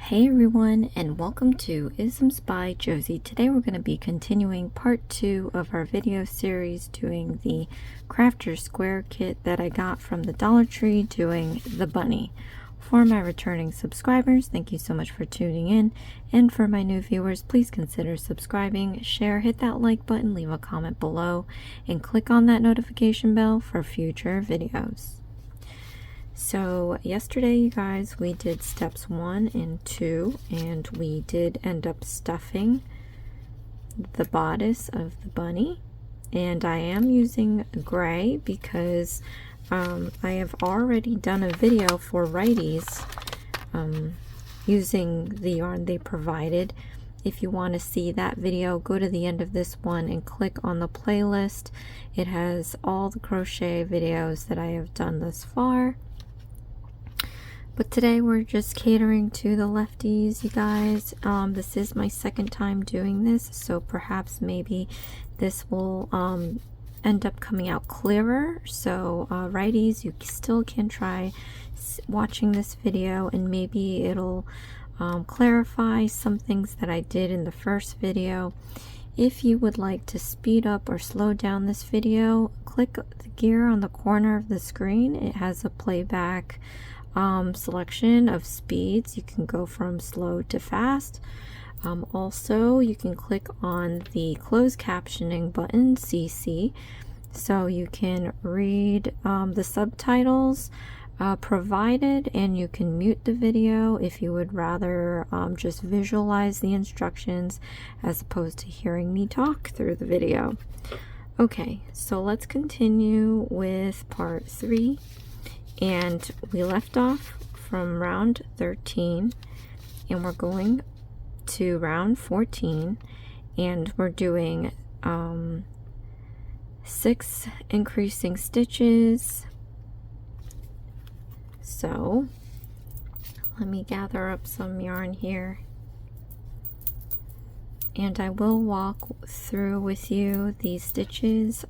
Hey everyone, and welcome to Isms by Josie. Today we're going to be continuing part 2 of our video series doing the crafter square kit that I got from the Dollar Tree, doing the bunny. For my returning subscribers, thank you so much for tuning in, and for my new viewers, please consider subscribing, share, hit that like button, leave a comment below, and click on that notification bell for future videos. So yesterday, you guys, we did steps 1 and 2, and we did end up stuffing the bodice of the bunny. And I am using gray because I have already done a video for righties using the yarn they provided. If you want to see that video, go to the end of this one and click on the playlist. It has all the crochet videos that I have done thus far. But today we're just catering to the lefties, you guys. This is my second time doing this, so perhaps maybe this will end up coming out clearer. So righties, you still can try watching this video, and maybe it'll clarify some things that I did in the first video. If you would like to speed up or slow down this video, click the gear on the corner of the screen. It has a playback selection of speeds. You can go from slow to fast. Also, you can click on the closed captioning button, CC, so you can read the subtitles provided, and you can mute the video if you would rather just visualize the instructions as opposed to hearing me talk through the video. Okay, so let's continue with part 3. And we left off from round 13, and we're going to round 14, and we're doing 6 increasing stitches. So let me gather up some yarn here, and I will walk through with you these stitches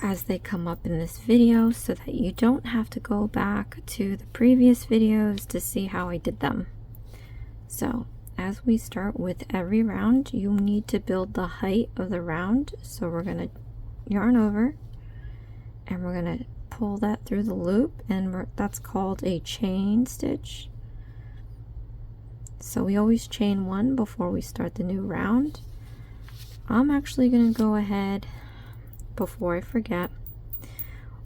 as they come up in this video, so that you don't have to go back to the previous videos to see how I did them. So as we start with every round, you need to build the height of the round. So we're going to yarn over, and we're going to pull that through the loop, and that's called a chain stitch. So we always chain 1 before we start the new round. I'm actually going to go ahead, before I forget,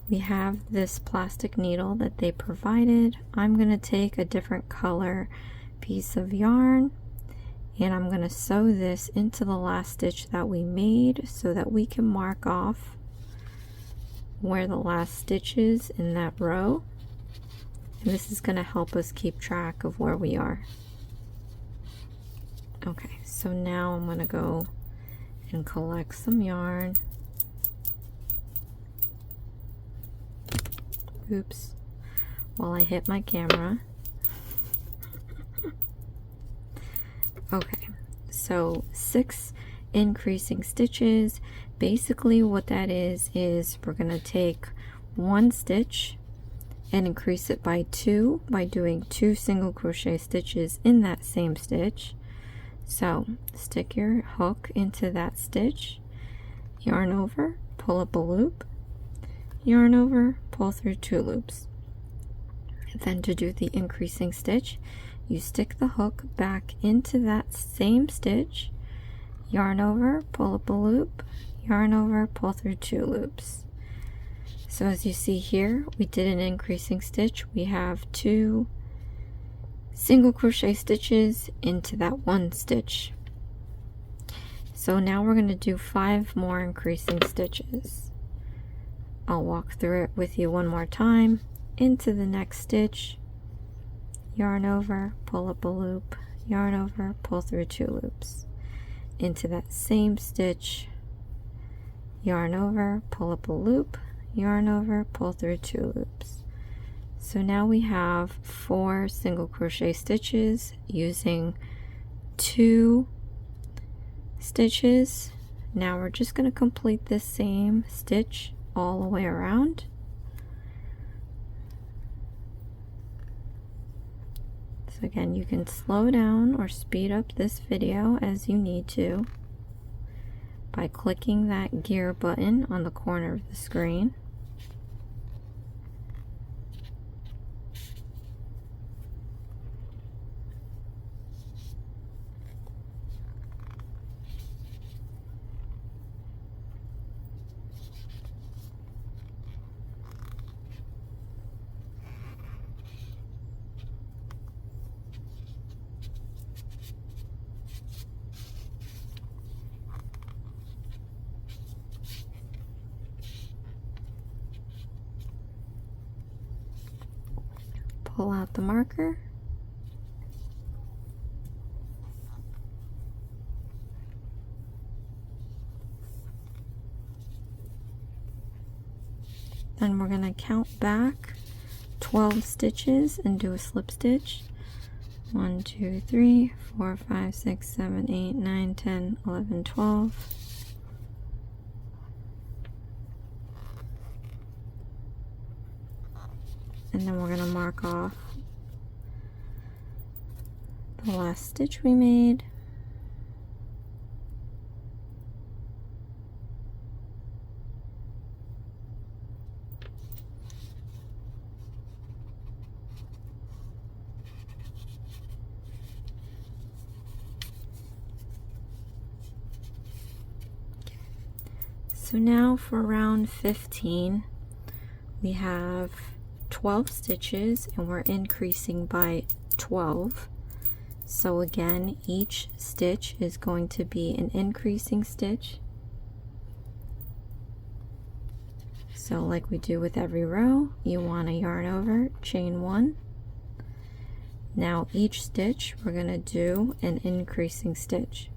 we have this plastic needle that they provided. I'm going to take a different color piece of yarn, and I'm going to sew this into the last stitch that we made, so that we can mark off where the last stitch is in that row. And this is going to help us keep track of where we are. Okay, so now I'm going to go and collect some yarn. Oops, while I hit my camera. Okay, so 6 increasing stitches. Basically what that is we're going to take 1 stitch and increase it by 2 by doing 2 single crochet stitches in that same stitch. So stick your hook into that stitch, yarn over, pull up a loop, yarn over, pull through 2 loops. And then to do the increasing stitch, you stick the hook back into that same stitch, yarn over, pull up a loop, yarn over, pull through 2 loops. So as you see here, we did an increasing stitch. We have 2 single crochet stitches into that 1 stitch. So now we're going to do 5 more increasing stitches. I'll walk through it with you one more time. Into the next stitch, yarn over, pull up a loop, yarn over, pull through 2 loops. Into that same stitch, yarn over, pull up a loop, yarn over, pull through 2 loops. So now we have 4 single crochet stitches using 2 stitches. Now we're just going to complete this same stitch all the way around. So again, you can slow down or speed up this video as you need to by clicking that gear button on the corner of the screen. Pull out the marker. Then we're going to count back 12 stitches and do a slip stitch. 1, 2, 3, 4, 5, 6, 7, 8, 9, 10, 11, 12. And then we're going to mark off the last stitch we made. So now for round 15, we have 12 stitches and we're increasing by 12. So again, each stitch is going to be an increasing stitch. So like we do with every row, you want to yarn over, chain 1. Now each stitch we're going to do an increasing stitch.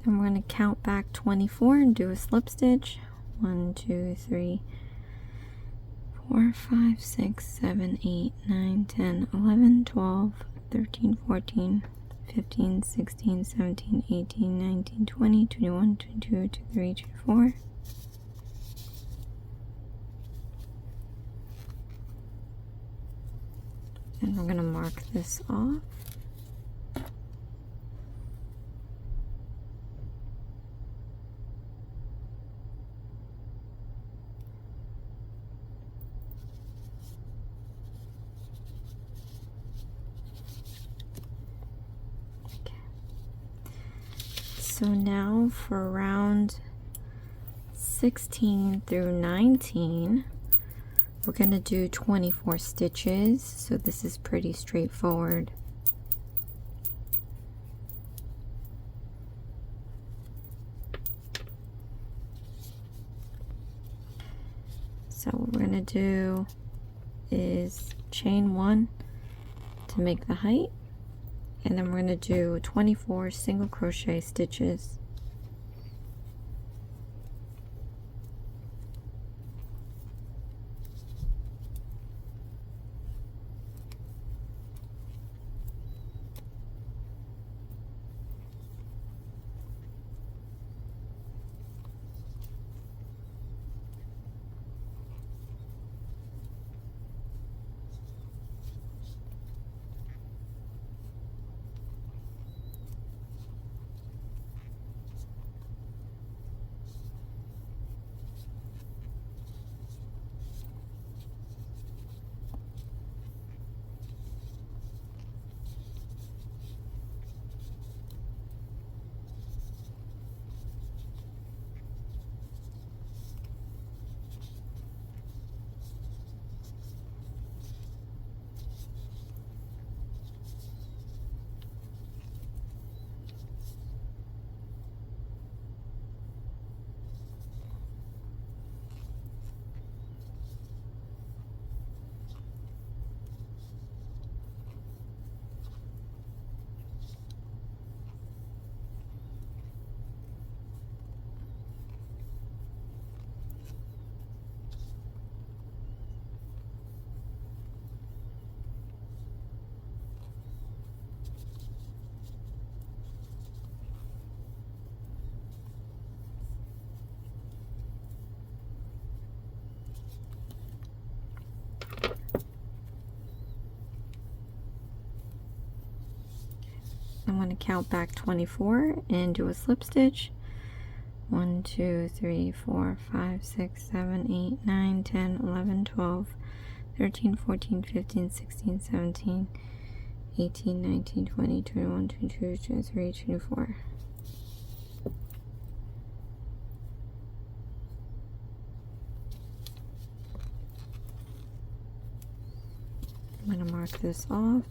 And we're going to count back 24 and do a slip stitch. 1, 2, 3, 4, 5, 6, 7, 8, 9, 10, 11, 12, 13, 14, 15, 16, 17, 18, 19, 20, 21, 22, 23, 24. And we're going to mark this off. So now for round 16 through 19, we're going to do 24 stitches. So this is pretty straightforward. So what we're going to do is chain 1 to make the height, and then we're going to do 24 single crochet stitches. I'm going to count back 24 and do a slip stitch. 1, 2, 3, 4, 5, 6, 7, 8, 9, 10, 11, 12, 13, 14, 15, 16, 17, 18, 19, 20, 21, 22, 23, 24. I'm going to mark this off.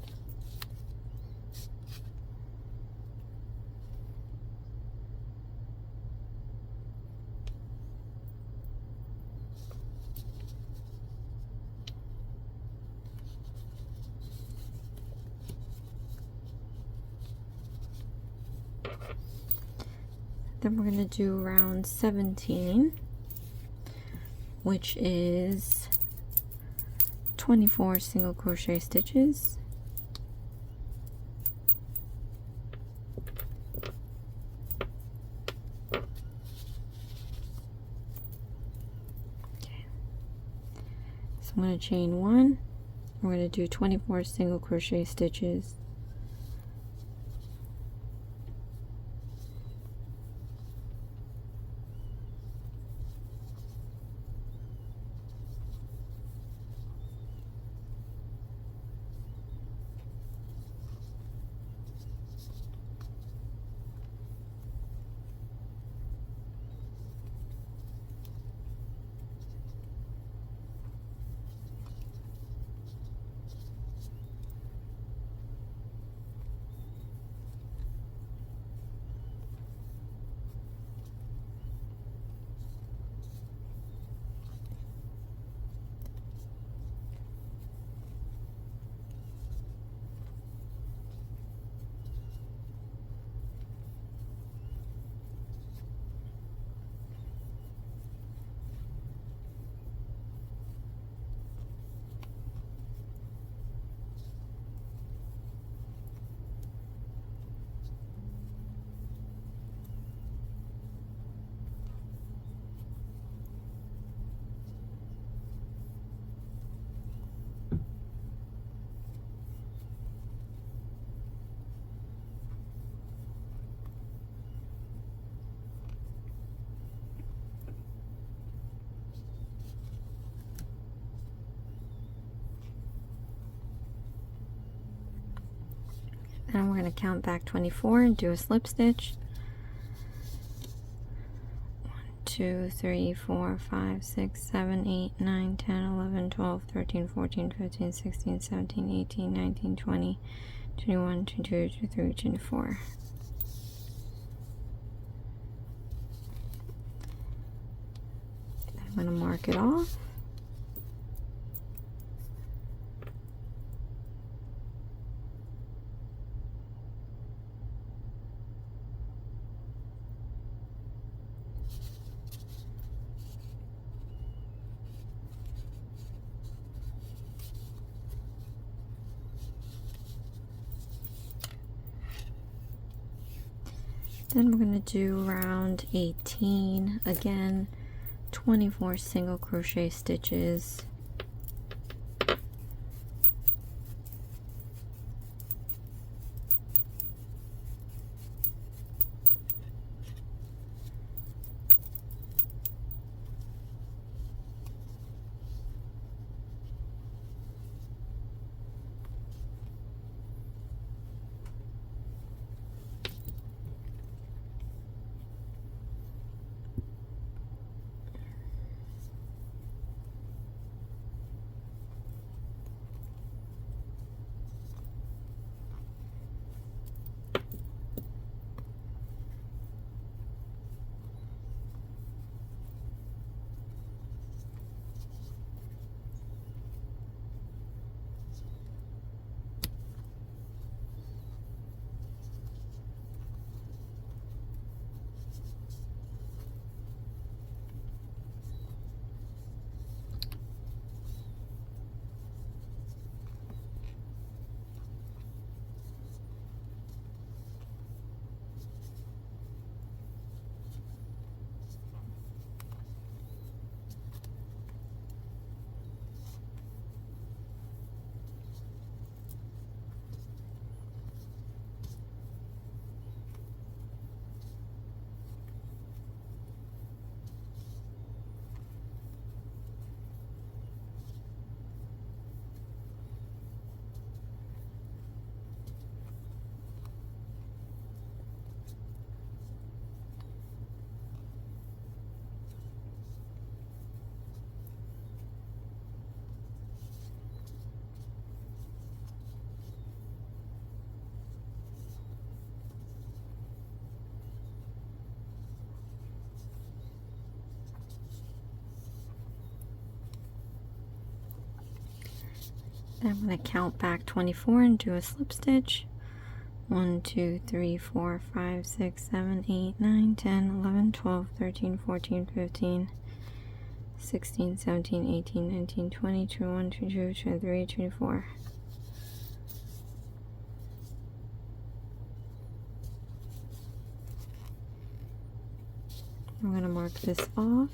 Then we're going to do round 17, which is 24 single crochet stitches. Okay. So I'm going to chain 1. We're going to do 24 single crochet stitches. Then we're going to count back 24 and do a slip stitch. 2, 3, 4, 5, 6, 7, 8, 9, 10, 11, 12, 13, 14, 15, 16, 17, 18, 19, 20, 21, 22, 23, 24. I'm going to mark it off. Then we're going to do round 18, again 24 single crochet stitches. Then I'm going to count back 24 and do a slip stitch. 1, 2, 3, 4, 5, 6, 7, 8, 9, 10, 11, 12, 13, 14, 15, 16, 17, 18, 19, 20, 21, 22, 23, 24. I'm going to mark this off.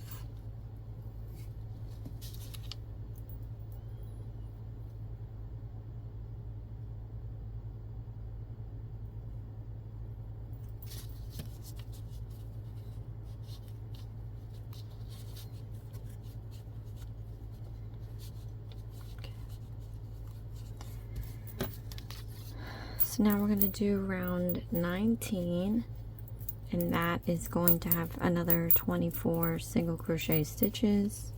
So now we're going to do round 19, and that is going to have another 24 single crochet stitches.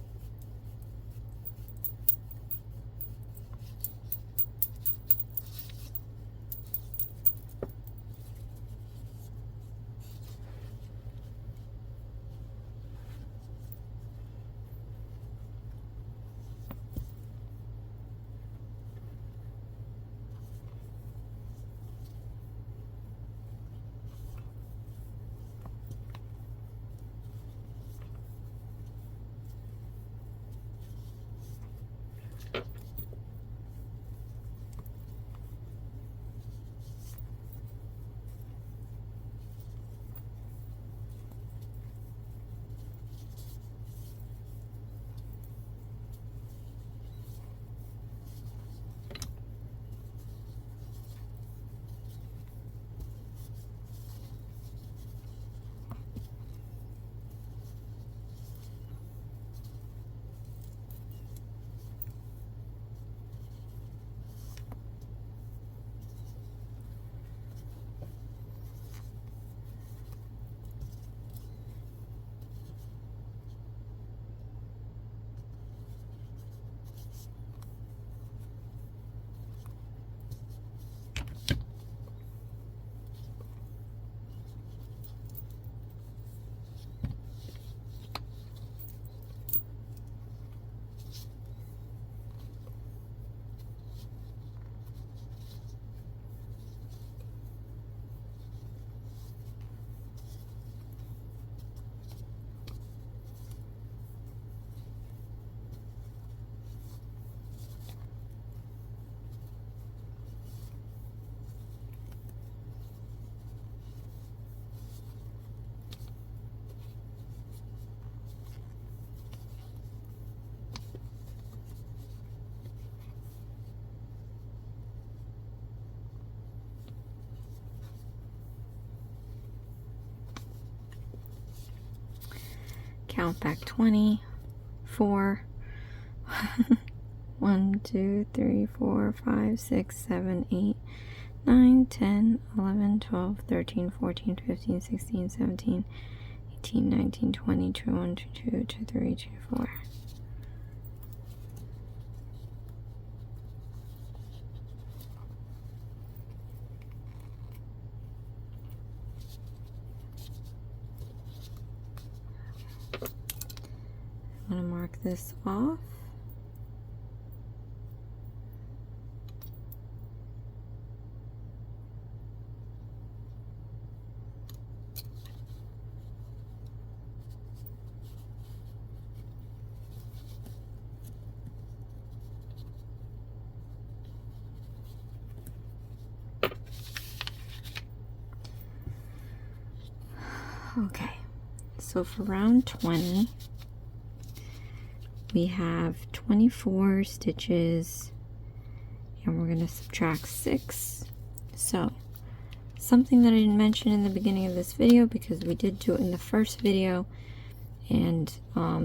count back 20, 4, 1, 2, 3, 4, 5, 6, 7, 8, 9, 10, 11, 12, 13, 14, 15, 16, 17, 18, 19, 20, 21, 22, 23, 24. I'm going to mark this off. Okay, so for round 20, we have 24 stitches, and we're going to subtract 6. So, something that I didn't mention in the beginning of this video, because we did do it in the first video, and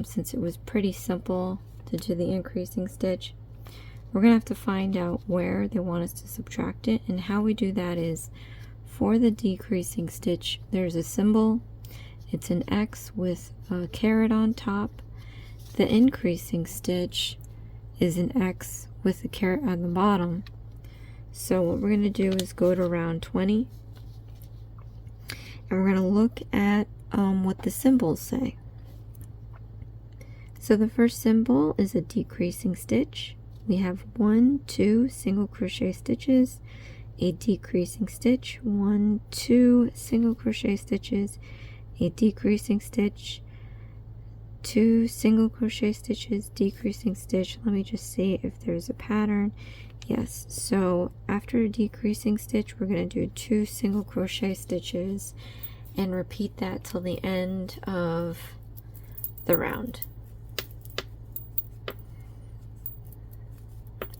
since it was pretty simple to do the increasing stitch, we're going to have to find out where they want us to subtract it. And how we do that is, for the decreasing stitch, there's a symbol. It's an X with a caret on top. The increasing stitch is an X with a caret on the bottom. So what we're going to do is go to round 20, and we're going to look at what the symbols say. So the first symbol is a decreasing stitch. We have 1, 2 single crochet stitches, a decreasing stitch, 1, 2 single crochet stitches, a decreasing stitch, 2 single crochet stitches, decreasing stitch. Let me just see if there's a pattern. Yes, so after a decreasing stitch, we're going to do 2 single crochet stitches and repeat that till the end of the round.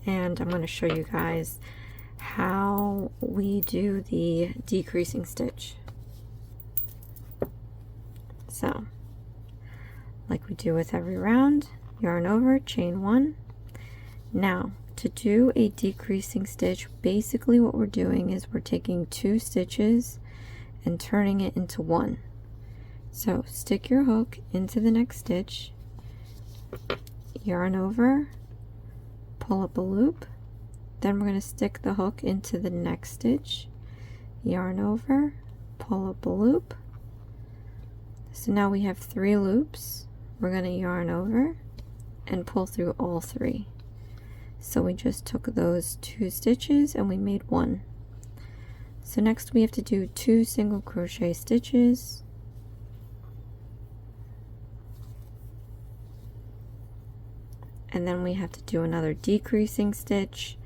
And I'm going to show you guys how we do the decreasing stitch. So, like we do with every round, yarn over, chain 1. Now, to do a decreasing stitch, basically what we're doing is we're taking 2 stitches and turning it into 1. So, stick your hook into the next stitch, yarn over, pull up a loop, then we're going to stick the hook into the next stitch, yarn over, pull up a loop. So now we have 3 loops. We're going to yarn over and pull through all 3. So we just took those 2 stitches and we made 1. So next we have to do 2 single crochet stitches, and then we have to do another decreasing stitch.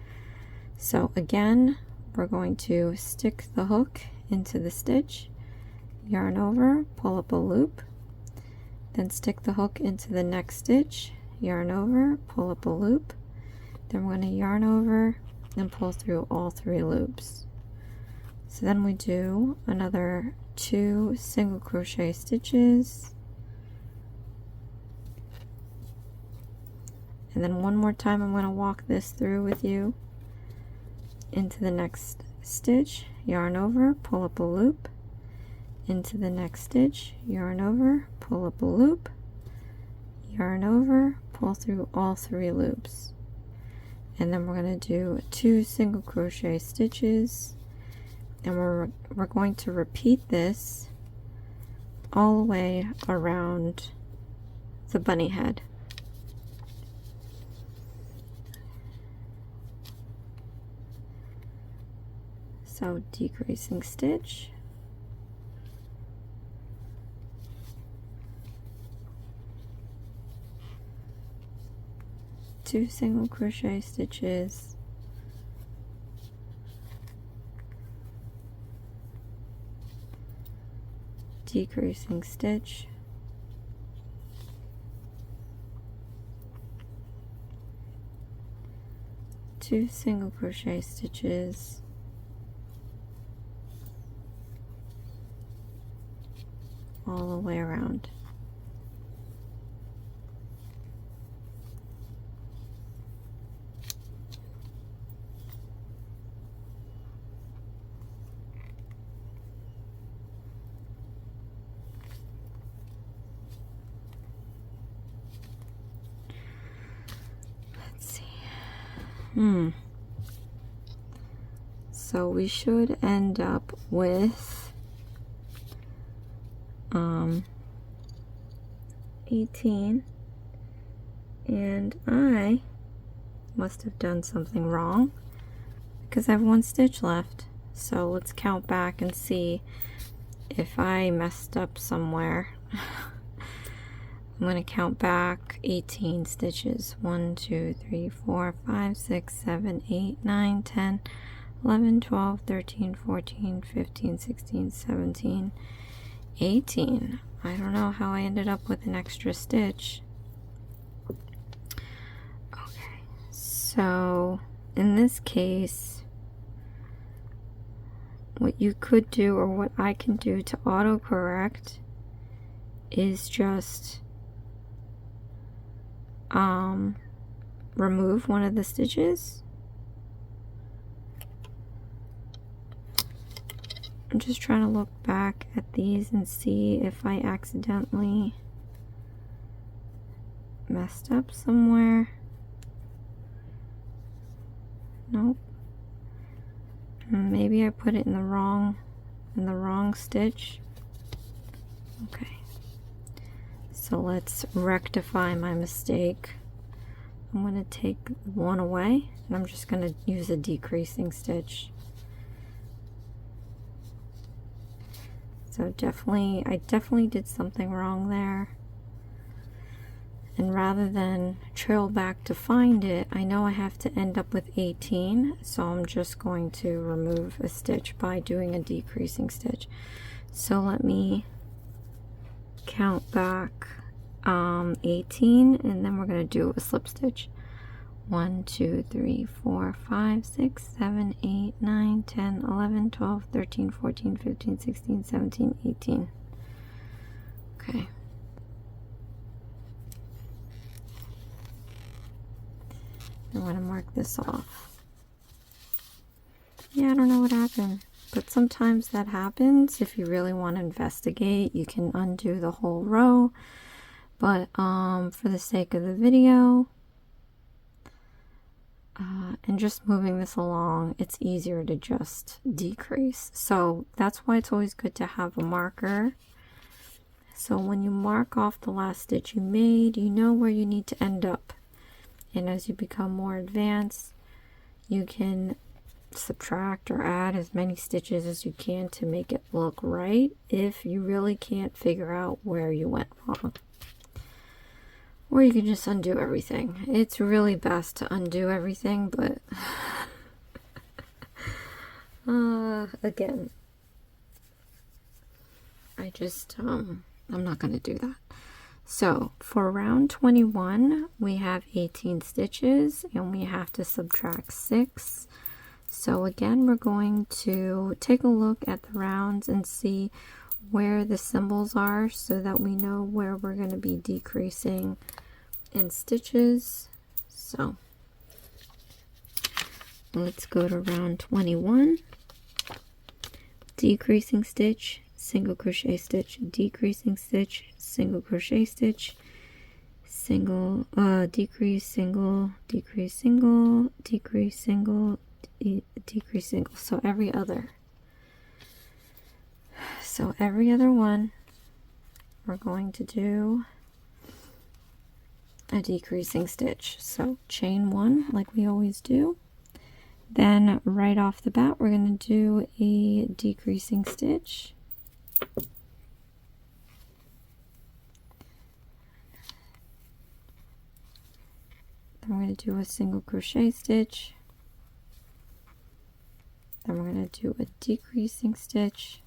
So again, we're going to stick the hook into the stitch, yarn over, pull up a loop, then stick the hook into the next stitch, yarn over, pull up a loop, then we're going to yarn over and pull through all 3 loops. So then we do another 2 single crochet stitches, and then one more time I'm going to walk this through with you into the next stitch, yarn over, pull up a loop, into the next stitch, yarn over, pull up a loop, yarn over, pull through all 3 loops, and then we're going to do 2 single crochet stitches, and we're going to repeat this all the way around the bunny head. So decreasing stitch, 2 single crochet stitches, decreasing stitch, two single crochet stitches, all the way around. So we should end up with 18, and I must have done something wrong because I have one stitch left. So let's count back and see if I messed up somewhere. I'm going to count back 18 stitches. 1, 2, 3, 4, 5, 6, 7, 8, 9, 10, 11, 12, 13, 14, 15, 16, 17, 18. I don't know how I ended up with an extra stitch. Okay, so in this case, what you could do, or what I can do to autocorrect, is just remove one of the stitches. I'm just trying to look back at these and see if I accidentally messed up somewhere. Nope. Maybe I put it in the wrong stitch. Okay. So let's rectify my mistake. I'm going to take one away, and I'm just going to use a decreasing stitch. So I definitely did something wrong there. And rather than trail back to find it, I know I have to end up with 18, so I'm just going to remove a stitch by doing a decreasing stitch. So let me count back 18, and then we're going to do a slip stitch. 1, 2, 3, 4, 5, 6, 7, 8, 9, 10, 11, 12, 13, 14, 15, 16, 17, 18. Okay. I'm going to mark this off. Yeah, I don't know what happened, but sometimes that happens. If you really want to investigate, you can undo the whole row. But for the sake of the video, and just moving this along, it's easier to just decrease. So that's why it's always good to have a marker. So when you mark off the last stitch you made, you know where you need to end up. And as you become more advanced, you can subtract or add as many stitches as you can to make it look right if you really can't figure out where you went wrong. Or you can just undo everything. It's really best to undo everything, but again, I just, I'm not going to do that. So for round 21, we have 18 stitches and we have to subtract 6. So again, we're going to take a look at the rounds and see where the symbols are so that we know where we're going to be decreasing in stitches. So let's go to round 21. Decreasing stitch, single crochet stitch, decreasing stitch, single crochet stitch, single, decrease, single, decrease, single, decrease, single, decrease, single. So every other one, we're going to do a decreasing stitch. So chain 1 like we always do. Then right off the bat, we're going to do a decreasing stitch. Then we're going to do a single crochet stitch. Then we're going to do a decreasing stitch.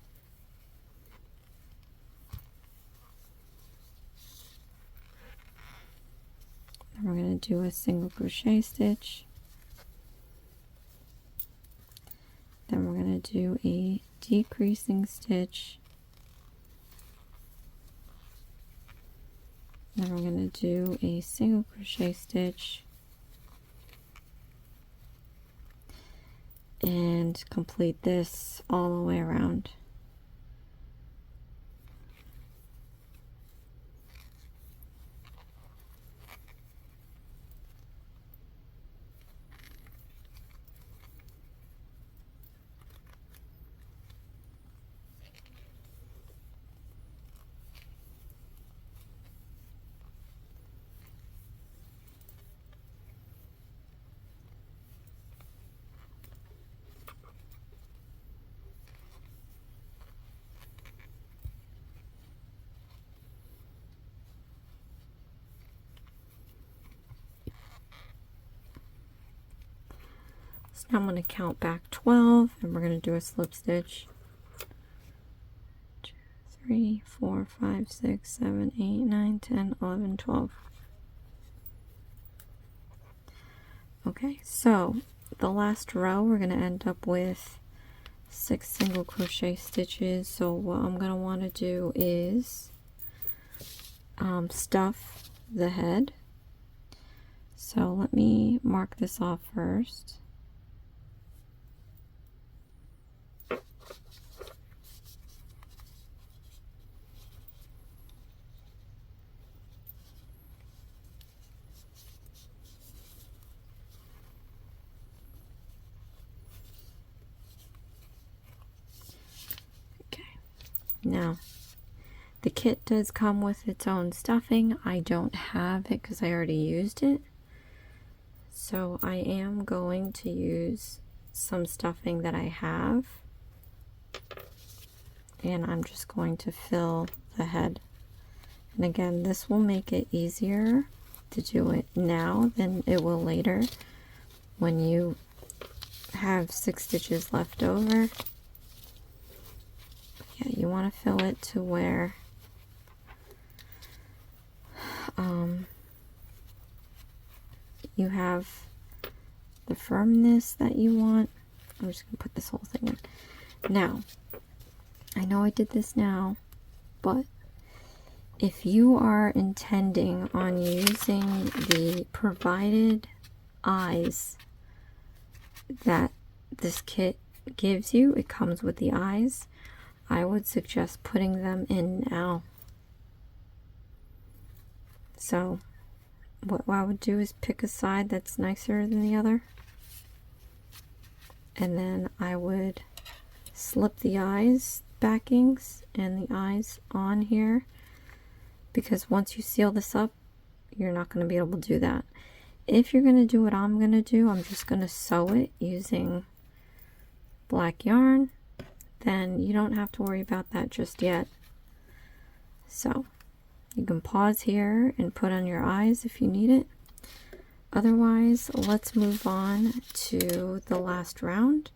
Then we're going to do a single crochet stitch. Then we're going to do a decreasing stitch. Then we're going to do a single crochet stitch. And complete this all the way around. So now I'm going to count back 12 and we're going to do a slip stitch. 2, 3, 4, 5, 6, 7, 8, 9, 10, 11, 12. Okay, so the last row we're going to end up with 6 single crochet stitches. So what I'm going to want to do is stuff the head. So let me mark this off first. Now, the kit does come with its own stuffing. I don't have it because I already used it. So I am going to use some stuffing that I have. And I'm just going to fill the head. And again, this will make it easier to do it now than it will later when you have 6 stitches left over. Yeah, you want to fill it to where you have the firmness that you want. I'm just going to put this whole thing in. Now, I know I did this now, but if you are intending on using the provided eyes that this kit gives you, it comes with the eyes, I would suggest putting them in now. So what I would do is pick a side that's nicer than the other, and then I would slip the eyes backings and the eyes on here, because once you seal this up, you're not going to be able to do that. If you're going to do what I'm going to do, I'm just going to sew it using black yarn, then you don't have to worry about that just yet. So you can pause here and put on your eyes if you need it. Otherwise, let's move on to the last round,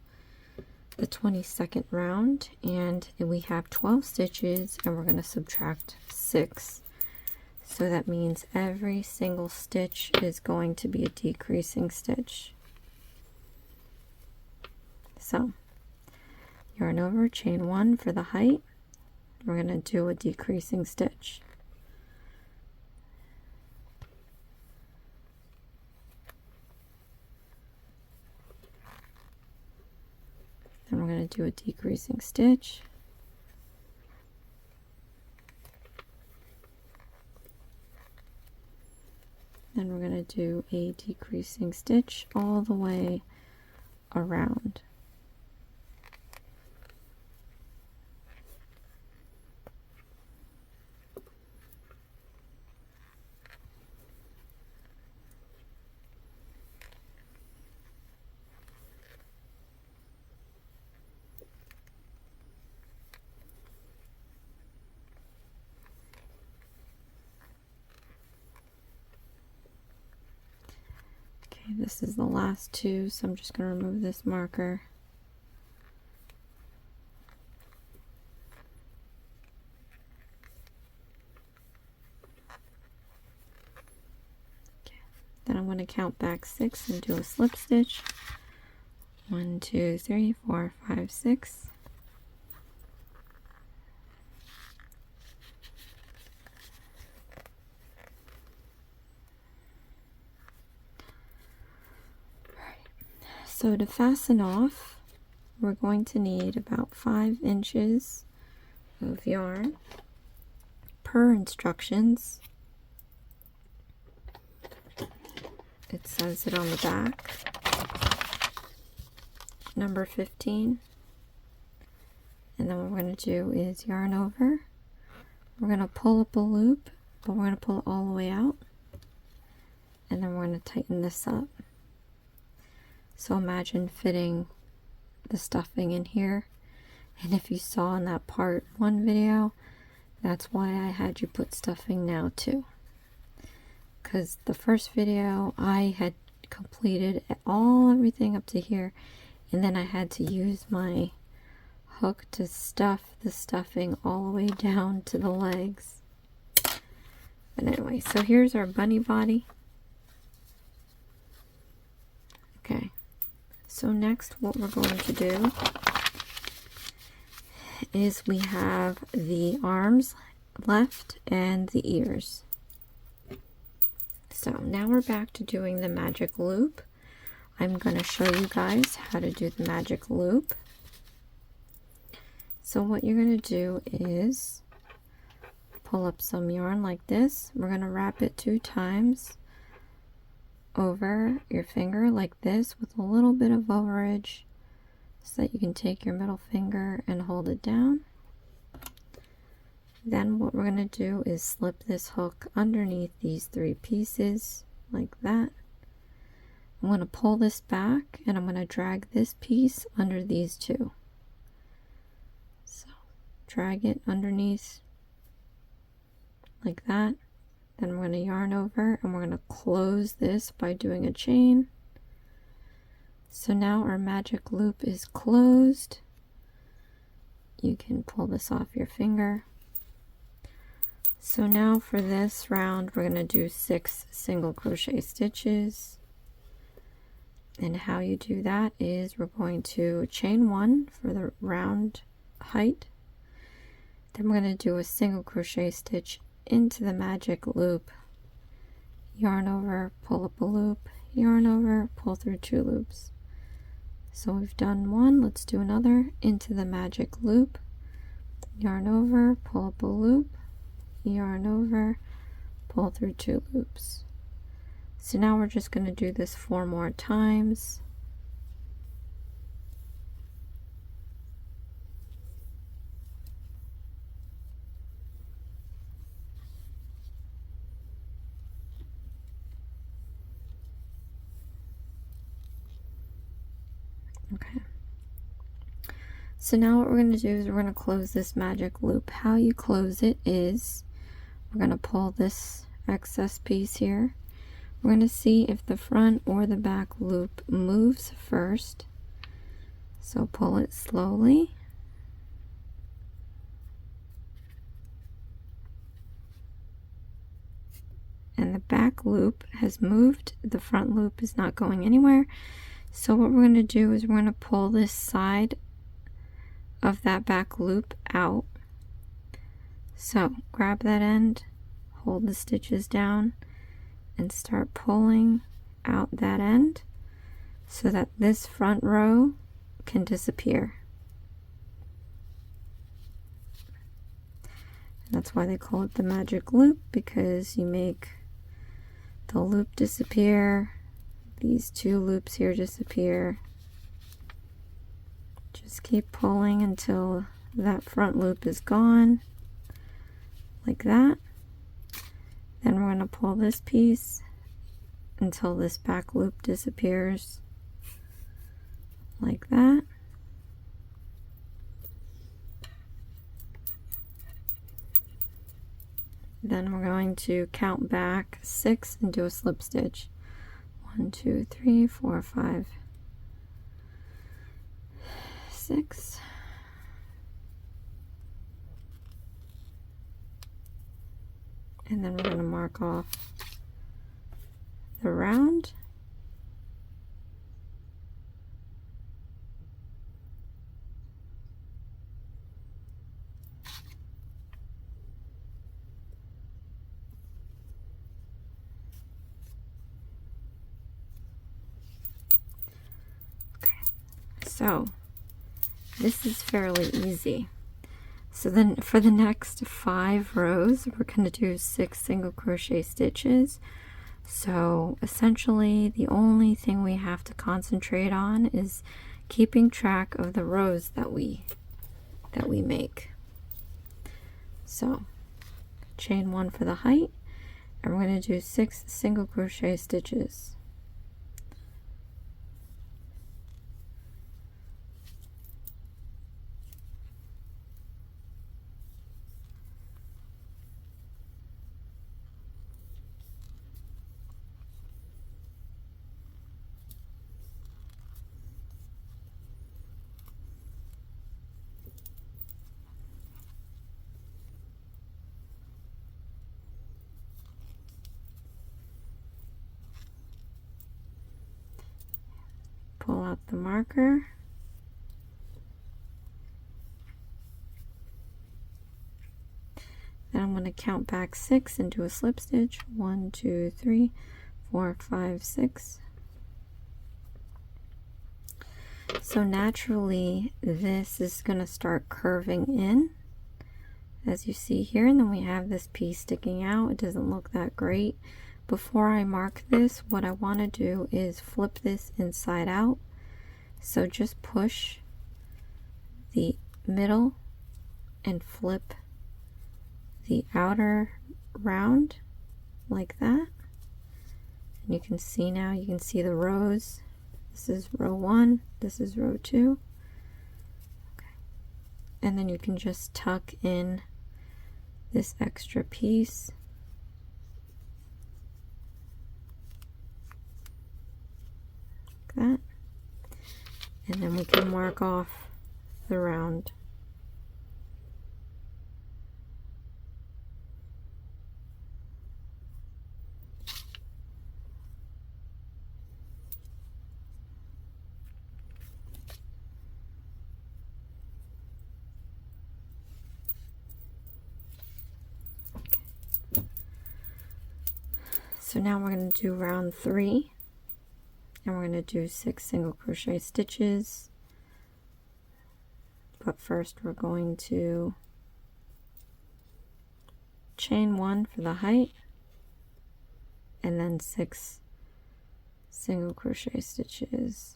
the 22nd round, and we have 12 stitches and we're going to subtract 6. So that means every single stitch is going to be a decreasing stitch. So yarn over, chain 1 for the height. We're going to do a decreasing stitch. Then we're going to do a decreasing stitch. Then we're going to do a decreasing stitch all the way around. Okay, this is the last 2, so I'm just going to remove this marker. Okay. Then I'm going to count back 6 and do a slip stitch. 1, 2, 3, 4, 5, 6. So to fasten off, we're going to need about 5 inches of yarn per instructions. It says it on the back. Number 15. And then what we're going to do is yarn over. We're going to pull up a loop, but we're going to pull it all the way out. And then we're going to tighten this up. So imagine fitting the stuffing in here. And if you saw in that part 1 video, that's why I had you put stuffing now too. Because the first video I had completed everything up to here, and then I had to use my hook to stuff the stuffing all the way down to the legs. But anyway, so here's our bunny body. Okay, so next what we're going to do is we have the arms left and the ears. So now we're back to doing the magic loop. I'm going to show you guys how to do the magic loop. So what you're going to do is pull up some yarn like this. We're going to wrap it 2 times over your finger like this with a little bit of overage so that you can take your middle finger and hold it down. Then what we're going to do is slip this hook underneath these 3 pieces like that. I'm going to pull this back and I'm going to drag this piece under these 2. So drag it underneath like that. Then we're going to yarn over and we're going to close this by doing a chain. So now our magic loop is closed. You can pull this off your finger. So now for this round we're going to do 6 single crochet stitches. And how you do that is we're going to chain 1 for the round height. Then we're going to do a single crochet stitch into the magic loop, yarn over, pull up a loop, yarn over, pull through 2 loops. So we've done 1, let's do another, into the magic loop, yarn over, pull up a loop, yarn over, pull through 2 loops. So now we're just going to do this 4 more times. Okay. So now what we're going to do is we're going to close this magic loop. How you close it is we're going to pull this excess piece here. We're going to see if the front or the back loop moves first. So pull it slowly. And the back loop has moved. The front loop is not going anywhere. So what we're going to do is we're going to pull this side of that back loop out. So grab that end, hold the stitches down, and start pulling out that end so that this front row can disappear. And that's why they call it the magic loop, because you make the loop disappear, these 2 loops here disappear. Just keep pulling until that front loop is gone, like that. Then we're going to pull this piece until this back loop disappears, like that. Then we're going to count back 6 and do a slip stitch. 1, 2, 3, 4, 5, 6. And then we're going to mark off the round. Okay, so this is fairly easy. So then for the next 5 rows, we're going to do 6 single crochet stitches. So essentially the only thing we have to concentrate on is keeping track of the rows that we make. So chain 1 for the height, and we're going to do 6 single crochet stitches. pull out the marker. Then I'm going to count back 6 and do a slip stitch. 1, 2, 3, 4, 5, 6. So naturally this is going to start curving in, as you see here, and then we have this piece sticking out. It doesn't look that great. Before I mark this, what I want to do is flip this inside out. So just push the middle and flip the outer round like that. And you can see now, you can see the rows. This is row 1, this is row 2. Okay. And then you can just tuck in this extra piece. Like that. And then we can mark off the round. So now we're going to do round 3, and we're going to do 6 single crochet stitches. But first we're going to chain 1 for the height, and then 6 single crochet stitches.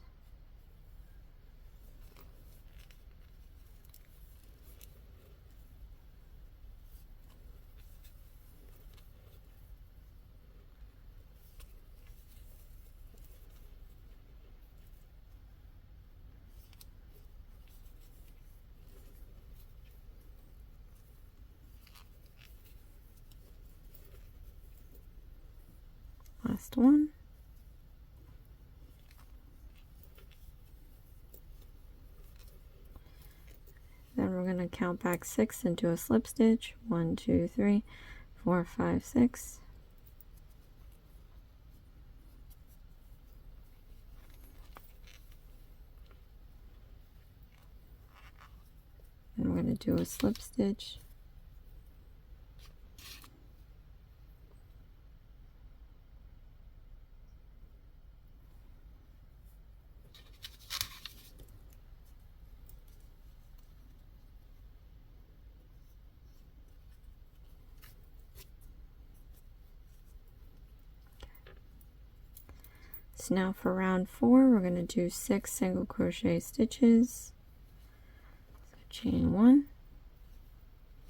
Last one. Then we're going to count back 6 and do a slip stitch. 1, 2, 3, 4, 5, 6. And we're going to do a slip stitch. So now for round 4, we're going to do 6 single crochet stitches. So chain 1.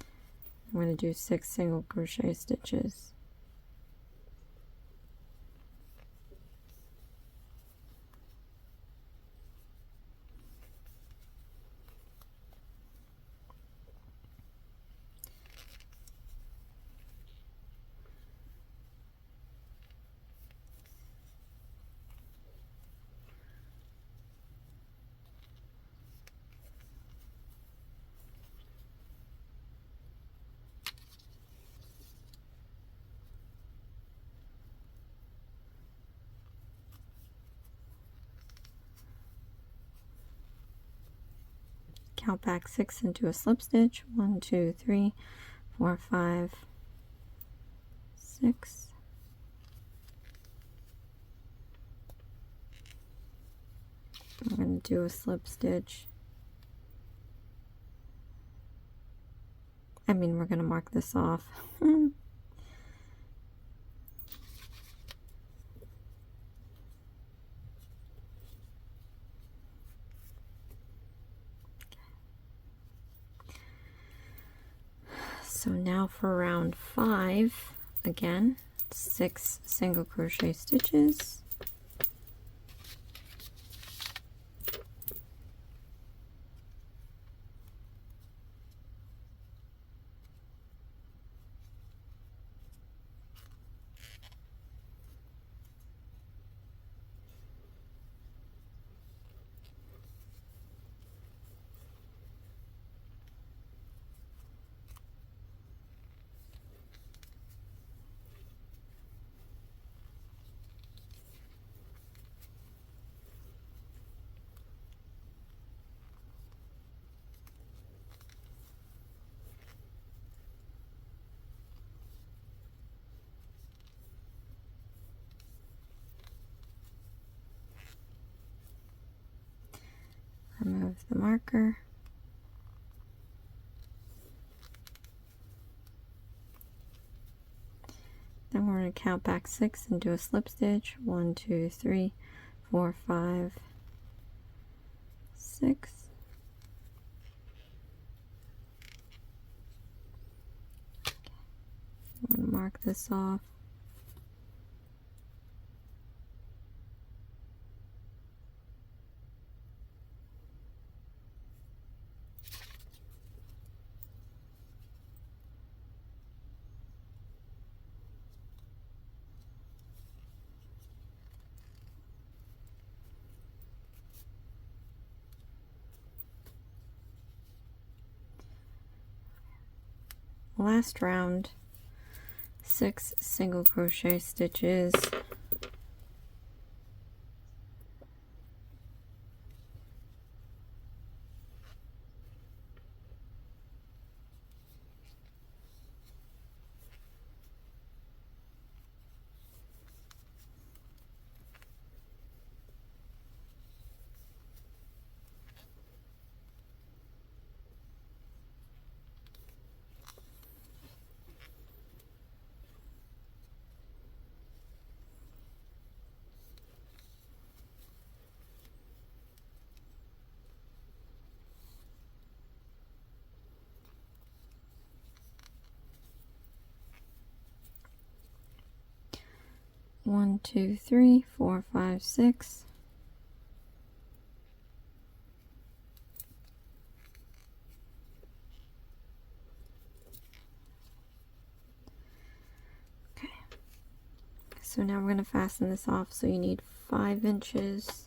I'm going to do 6 single crochet stitches. Count back 6 into a slip stitch. 1, 2, 3, 4, 5, 6. I'm going to do a slip stitch. We're going to mark this off. So now for round 5, again, 6 single crochet stitches. of the marker. Then we're going to count back 6 and do a slip stitch. 1, 2, 3, 4, 5, 6. I'm going to mark this off. Last round, 6 single crochet stitches. One, 2, 3, 4, 5, 6. Okay. So now we're going to fasten this off. So you need 5 inches.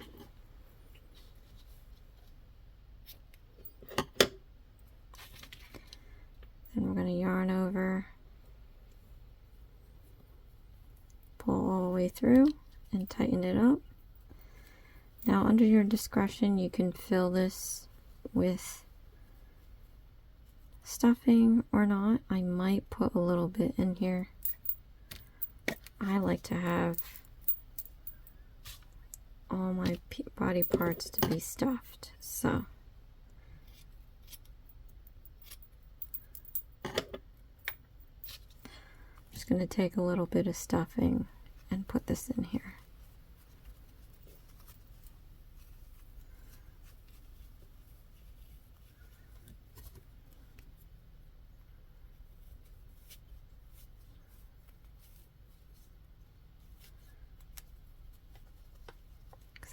Then we're going to yarn over, pull all the way through and tighten it up. Now under your discretion, you can fill this with stuffing or not. I might put a little bit in here. I like to have all my body parts to be stuffed, so I'm just going to take a little bit of stuffing and put this in here.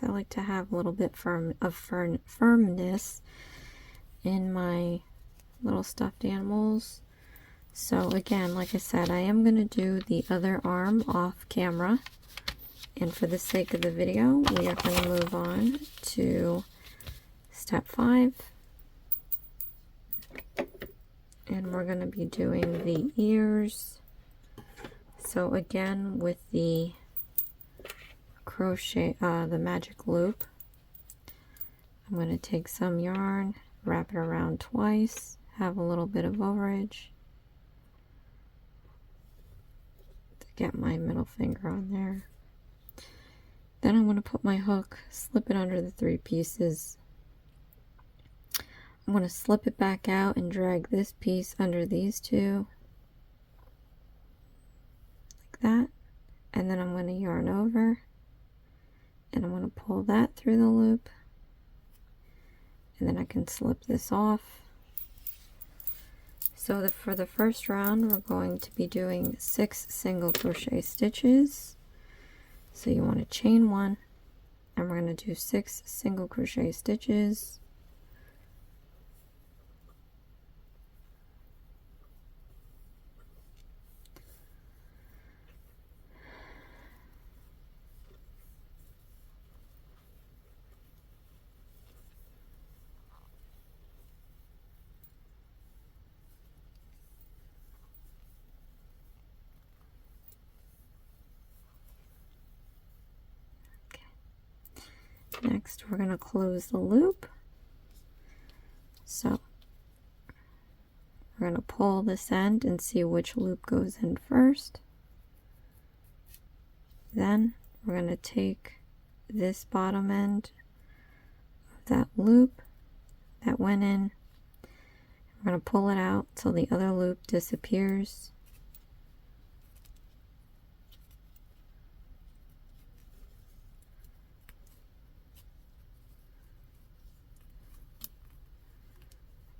I like to have a little bit of firmness in my little stuffed animals. So again, like I said, I am going to do the other arm off camera, and for the sake of the video, we are going to move on to step 5, and we're going to be doing the ears. So again, with the crochet, the magic loop, I'm going to take some yarn, wrap it around twice, have a little bit of overage to get my middle finger on there. Then I'm going to put my hook, slip it under the 3 pieces. I'm going to slip it back out and drag this piece under these 2 like that, and then I'm going to yarn over. And I'm going to pull that through the loop, and then I can slip this off. So for the first round, we're going to be doing 6 single crochet stitches. So you want to chain 1, and we're going to do 6 single crochet stitches. Next, we're going to close the loop. So we're going to pull this end and see which loop goes in first. Then we're going to take this bottom end of that loop that went in. We're going to pull it out till the other loop disappears.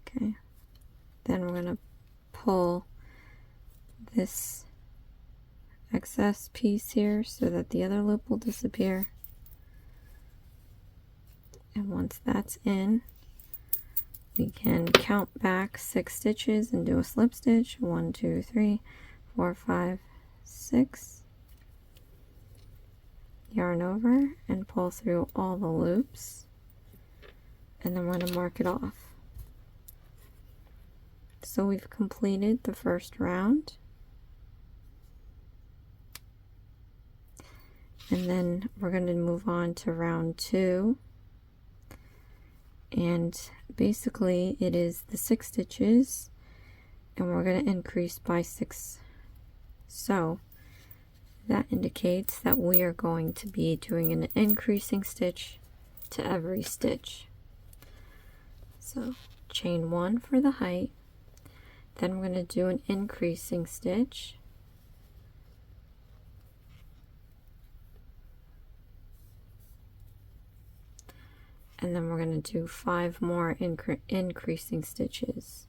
Okay, then we're going to pull this excess piece here so that the other loop will disappear. And once that's in, we can count back 6 stitches and do a slip stitch. 1, 2, 3, 4, 5, 6. Yarn over and pull through all the loops. And then we're going to mark it off. So we've completed the first round. And then we're going to move on to round 2. And basically it is the 6 stitches, and we're going to increase by 6. So that indicates that we are going to be doing an increasing stitch to every stitch. So chain 1 for the height, then we're going to do an increasing stitch, and then we're going to do 5 more increasing stitches.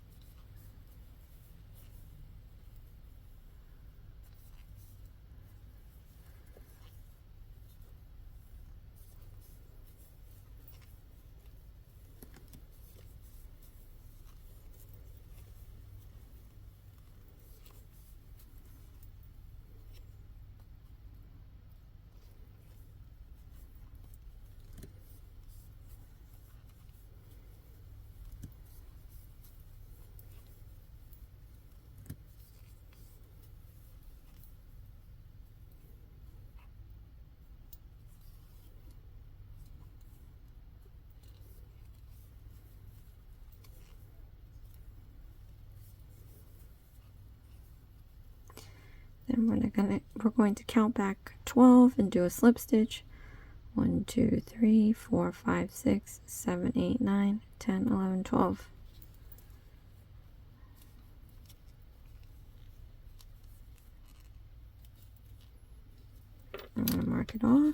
Then we're going to count back 12 and do a slip stitch. 1, 2, 3, 4, 5, 6, 7, 8, 9, 10, 11, 12. I'm going to mark it off.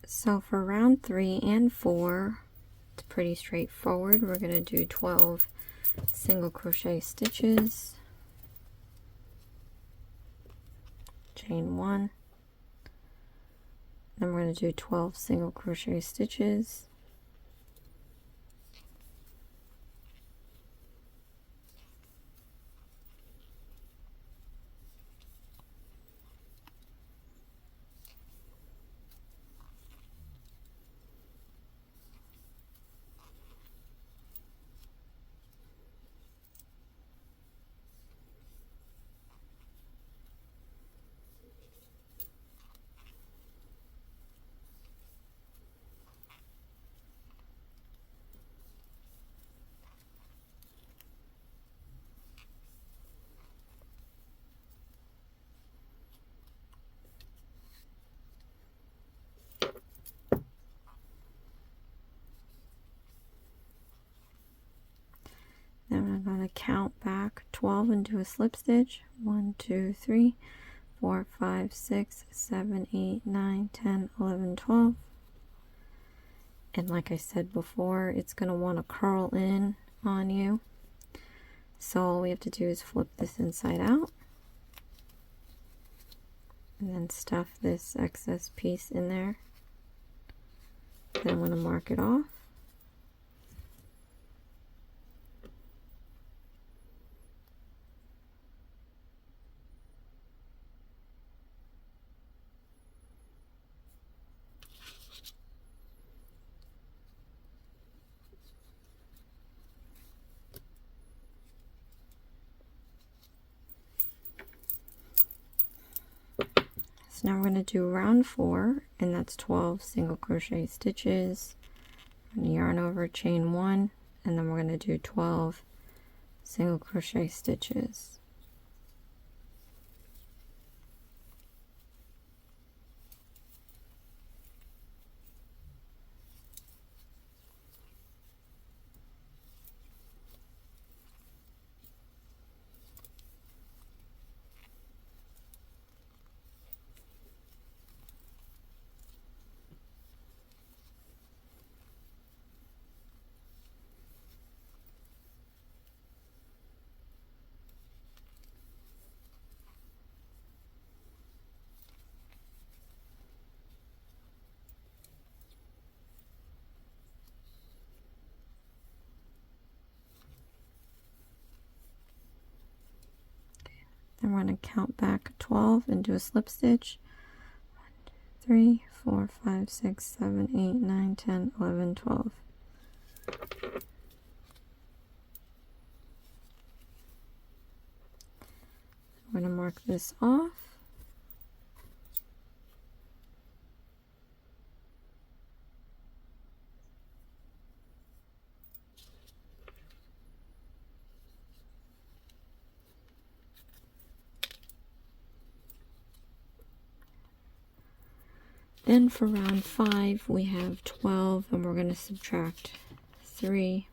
So for round 3 and 4, it's pretty straightforward. We're going to do 12 single crochet stitches, chain 1, then we're going to do 12 single crochet stitches, then we're going to count back 12 and do a slip stitch. 1, 2, 3, 4, 5, 6, 7, 8, 9, 10, 11, 12. And like I said before, it's going to want to curl in on you. So all we have to do is flip this inside out and then stuff this excess piece in there. Then I'm going to mark it off. So now we're going to do round 4, and that's 12 single crochet stitches, I'm gonna yarn over, chain 1, and then we're going to do 12 single crochet stitches. Then we're going to count back 12 and do a slip stitch. 1, 2, 3, 4, 5, 6, 7, 8, 9, 10, 11, 12. I'm going to mark this off. Then for round 5 we have 12 and we're going to subtract 3.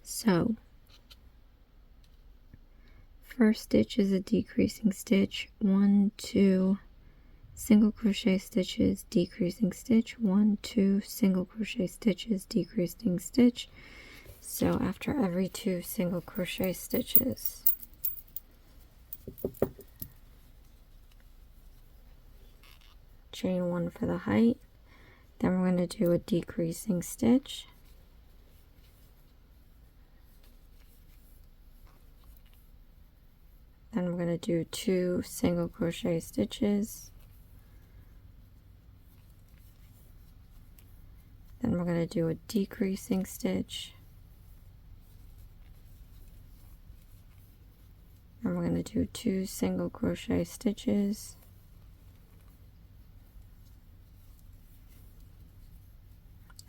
So first stitch is a decreasing stitch, 1, 2 single crochet stitches, decreasing stitch, 1, 2 single crochet stitches, decreasing stitch. So after every 2 single crochet stitches, chain 1 for the height, then we're going to do a decreasing stitch, then we're going to do 2 single crochet stitches, then we're going to do a decreasing stitch, and we're going to do 2 single crochet stitches,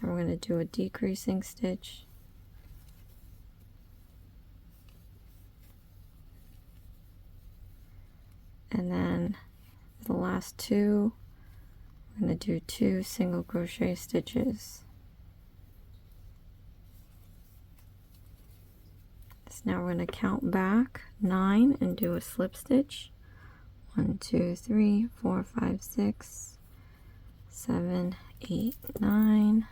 and we're going to do a decreasing stitch, and then for the last 2 we're going to do 2 single crochet stitches. So now we're going to count back 9 and do a slip stitch. 1, 2, 3, 4, 5, 6, 7, 8, 9.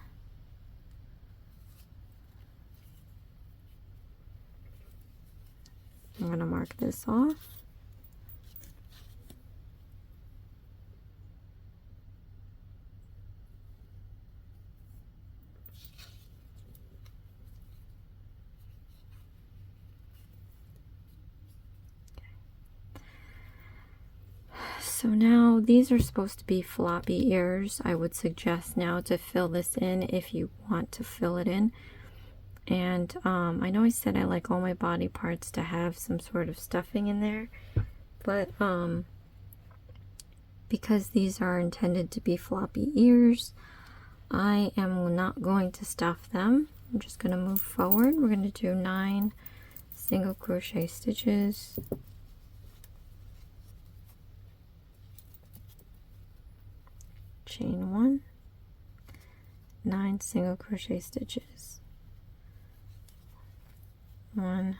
I'm going to mark this off. So now these are supposed to be floppy ears. I would suggest now to fill this in if you want to fill it in. And I know I said I like all my body parts to have some sort of stuffing in there, but because these are intended to be floppy ears, I am not going to stuff them. I'm just going to move forward. We're going to do 9 single crochet stitches, chain 1, 9 single crochet stitches, 1,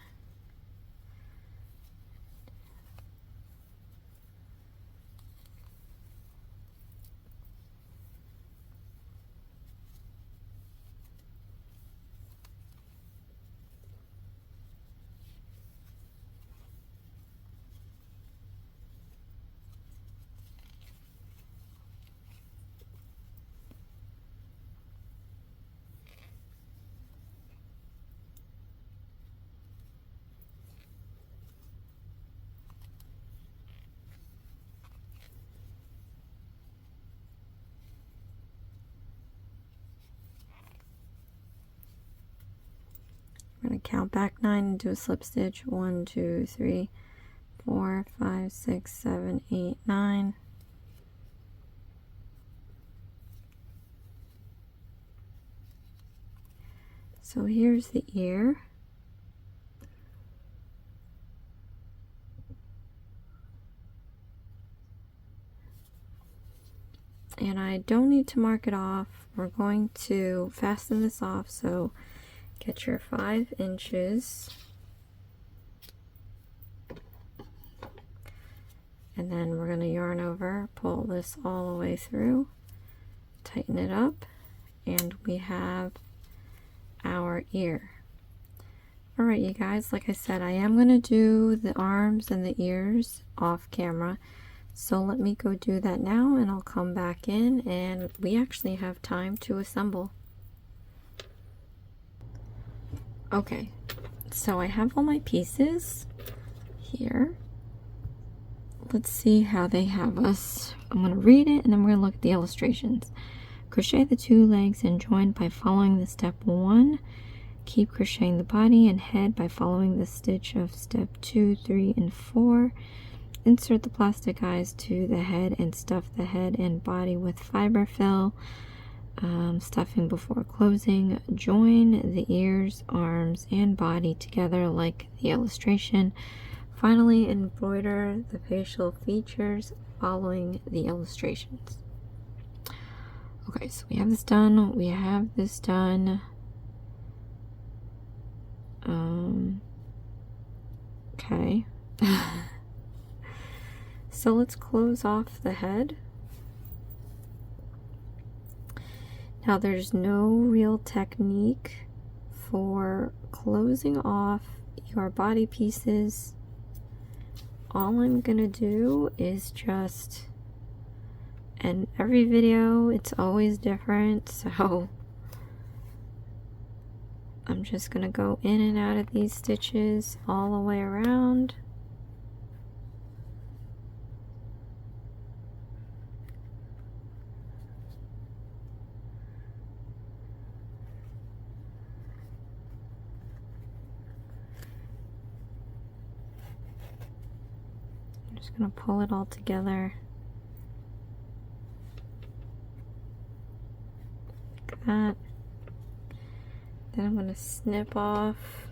I'm going to count back 9 and do a slip stitch. 1, 2, 3, 4, 5, 6, 7, 8, 9. So here's the ear. And I don't need to mark it off. We're going to fasten this off, so get your 5 inches. And then we're going to yarn over, pull this all the way through, tighten it up, and we have our ear. Alright, you guys, like I said, I am going to do the arms and the ears off camera. So let me go do that now, and I'll come back in, and we actually have time to assemble. Okay, so I have all my pieces here. Let's see how they have us. I'm going to read it, and then we're going to look at the illustrations. Crochet the 2 legs and join by following the step 1. Keep crocheting the body and head by following the stitch of step 2, 3, and 4. Insert the plastic eyes to the head and stuff the head and body with fiber fill, stuffing before closing. Join the ears, arms, and body together like the illustration. Finally, embroider the facial features following the illustrations. Okay, so we have this done. We have this done. Okay. So let's close off the head. Now there's no real technique for closing off your body pieces. All I'm gonna do is just, and every video it's always different, so I'm just gonna go in and out of these stitches all the way around. I'm just gonna pull it all together. Like that. Then I'm going to snip off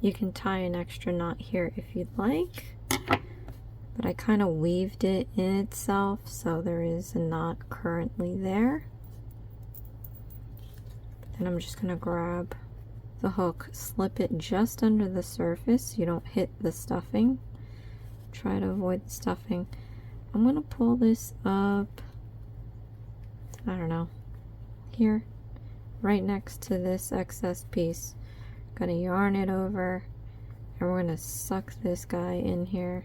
you can tie an extra knot here if you'd like, but I kind of weaved it in itself, so there is a knot currently there. Then I'm just going to grab the hook, slip it just under the surface so you don't hit the stuffing. Try to avoid the stuffing. I'm going to pull this up, I don't know, here, right next to this excess piece. Going to yarn it over, and we're going to suck this guy in here.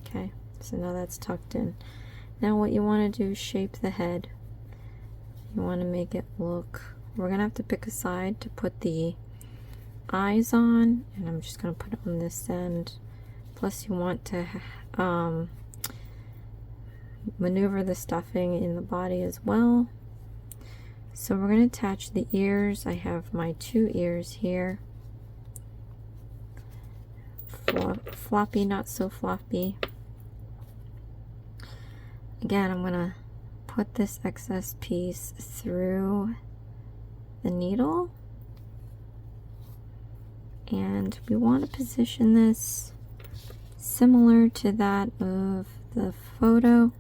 Okay, so now that's tucked in. Now what you want to do is shape the head. You want to make it look, we're going to have to pick a side to put the eyes on, and I'm just going to put it on this end. Plus you want to maneuver the stuffing in the body as well. So we're going to attach the ears. I have my 2 ears here. Floppy, not so floppy. Again, I'm going to put this excess piece through the needle, and we want to position this similar to that of the photo,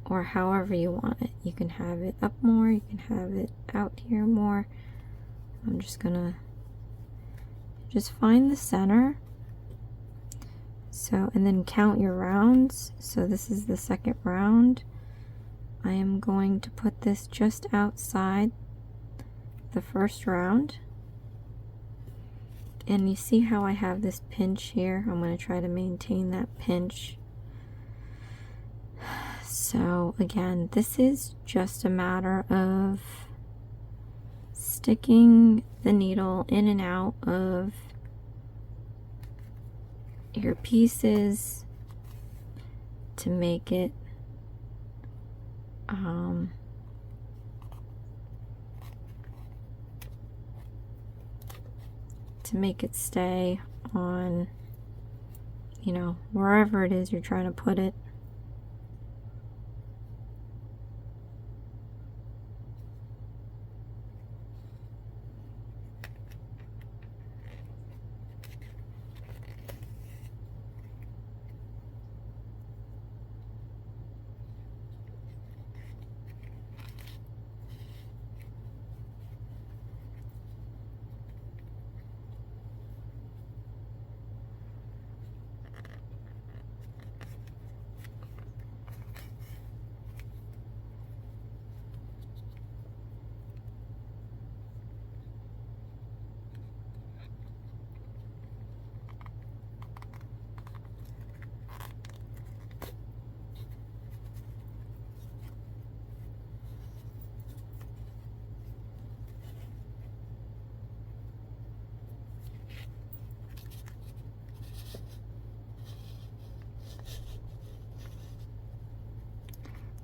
or however you want it. You can have it up more, you can have it out here more. I'm just gonna just find the center, so, and then count your rounds. So this is the second round. I am going to put this just outside the first round, and you see how I have this pinch here. I'm going to try to maintain that pinch. So again, this is just a matter of sticking the needle in and out of your pieces to make it to make it stay on, you know, wherever it is you're trying to put it.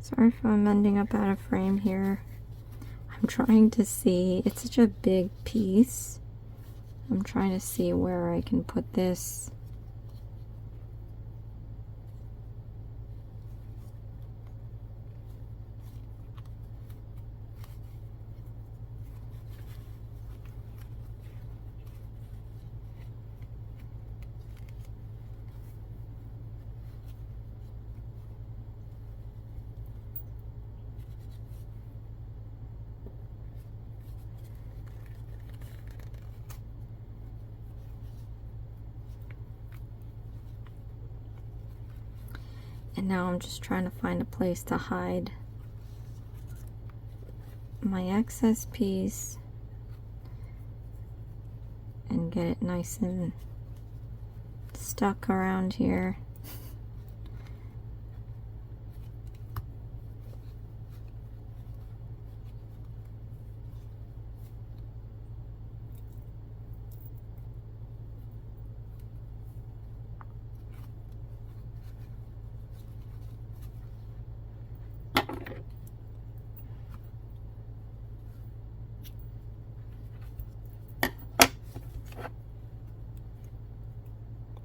Sorry if I'm ending up out of frame here. I'm trying to see, it's such a big piece. I'm trying to see where I can put this. And now I'm just trying to find a place to hide my excess piece and get it nice and stuck around here.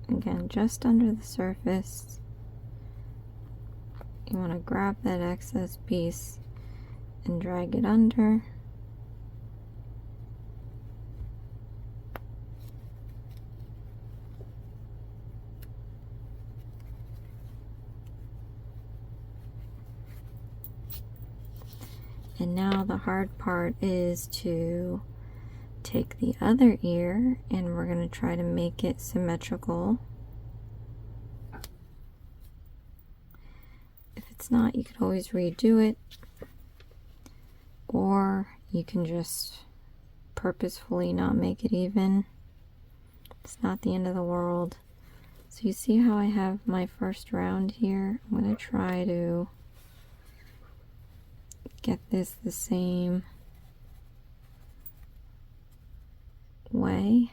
Again, just under the surface, you want to grab that excess piece and drag it under. And now the hard part is to take the other ear and we're going to try to make it symmetrical. If it's not, you could always redo it, or you can just purposefully not make it even. It's not the end of the world. So you see how I have my first round here? I'm going to try to get this the same way.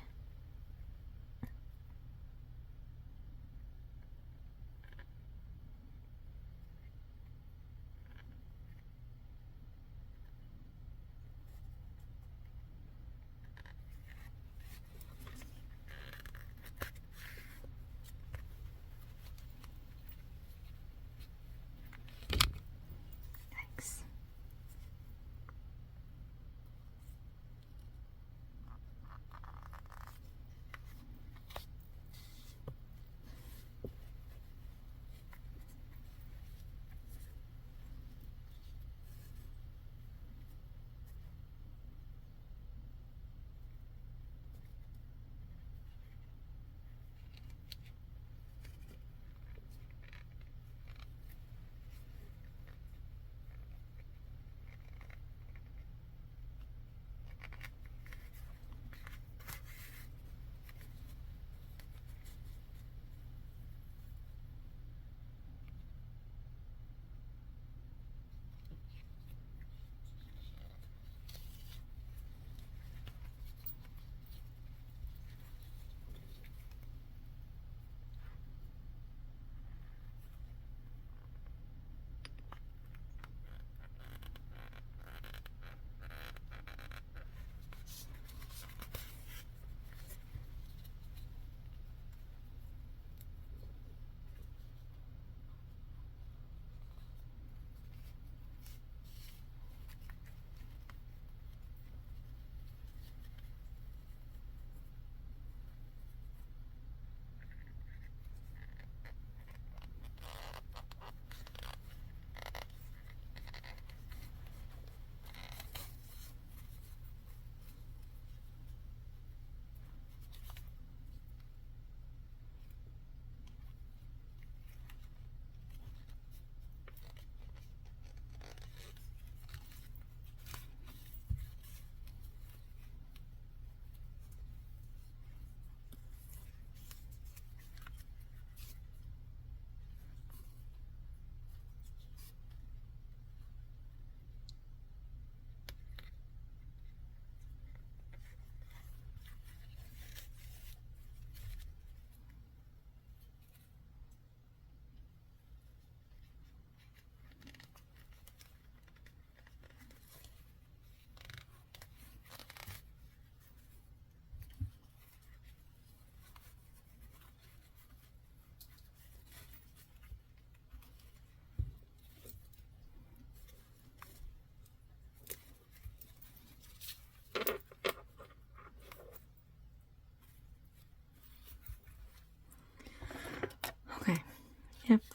Thanks.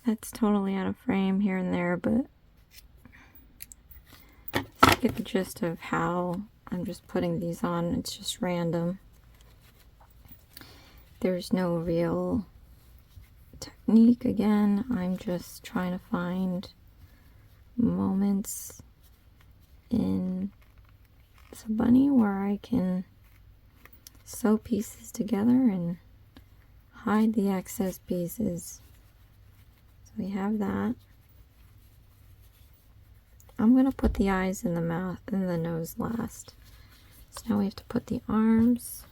that's totally out of frame here and there, but I get the gist of how I'm just putting these on. It's just random. There's no real technique. Again, I'm just trying to find moments in this bunny where I can sew pieces together and hide the excess pieces. So we have that. I'm gonna put the eyes and the mouth and the nose last. So now we have to put the arms.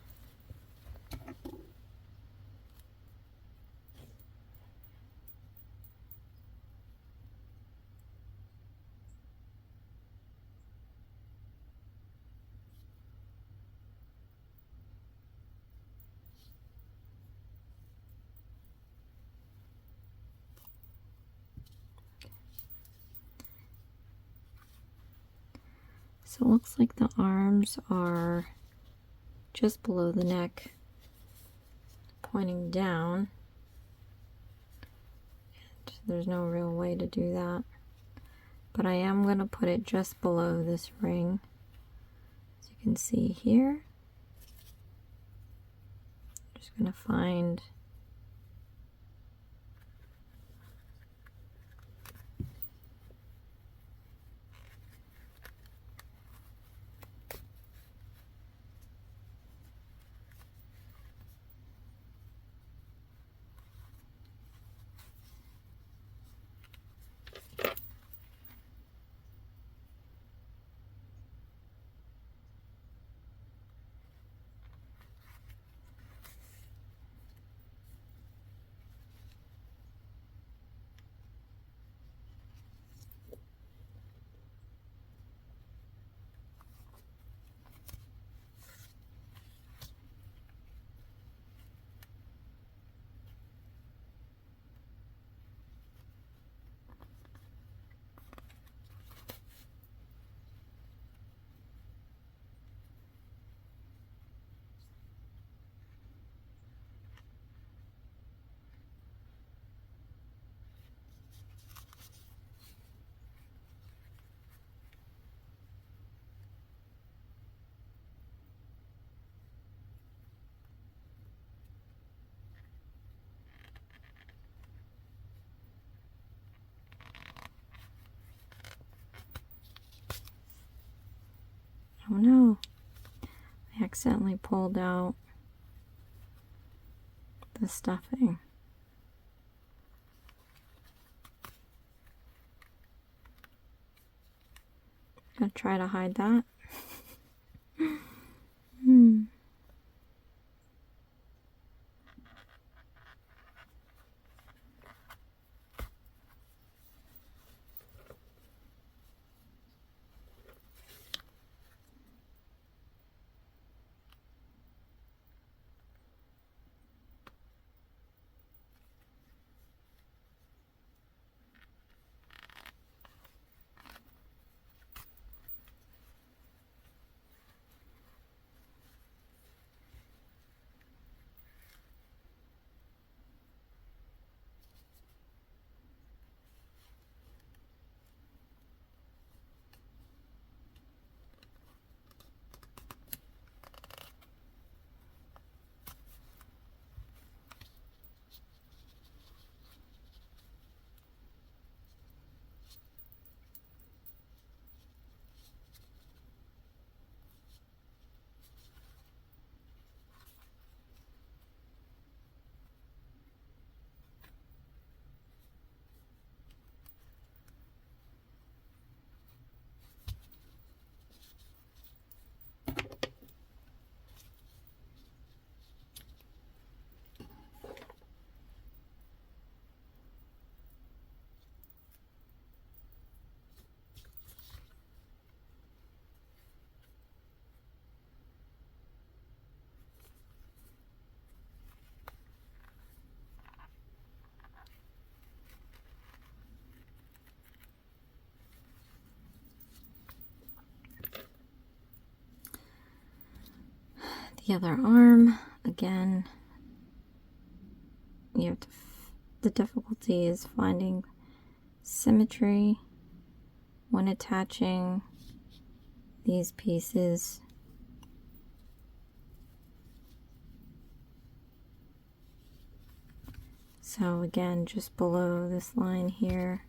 So it looks like the arms are just below the neck, pointing down. And there's no real way to do that. But I am going to put it just below this ring. As you can see here. Just going to find oh no, I accidentally pulled out the stuffing. Gonna try to hide that. The other arm, again, you have to the difficulty is finding symmetry when attaching these pieces. So again, just below this line here.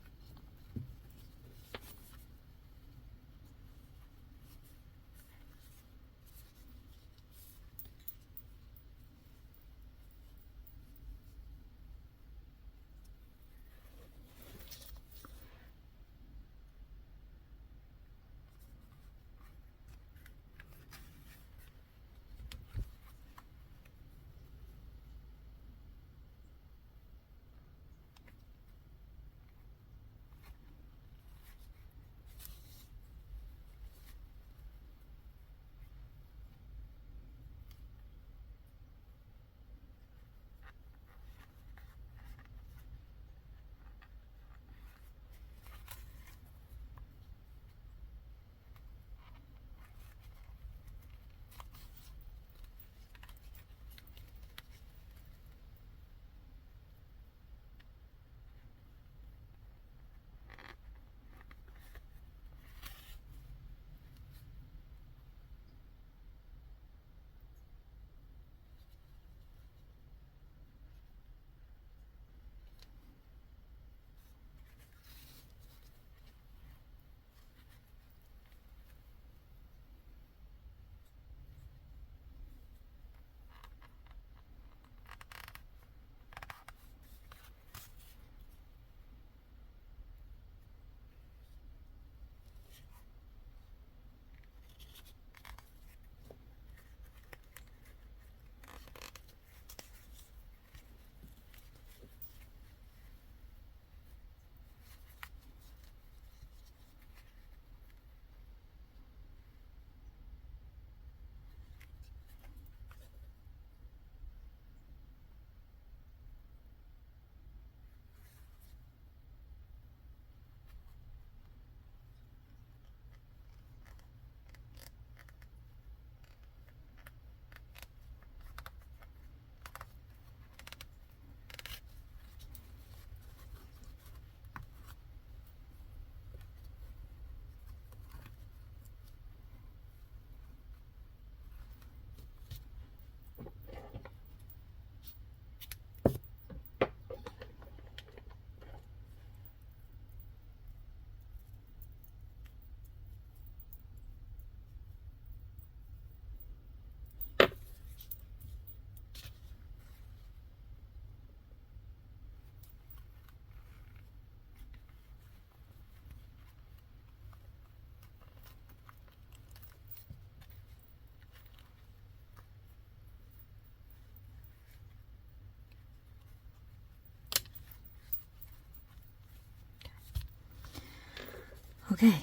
Okay.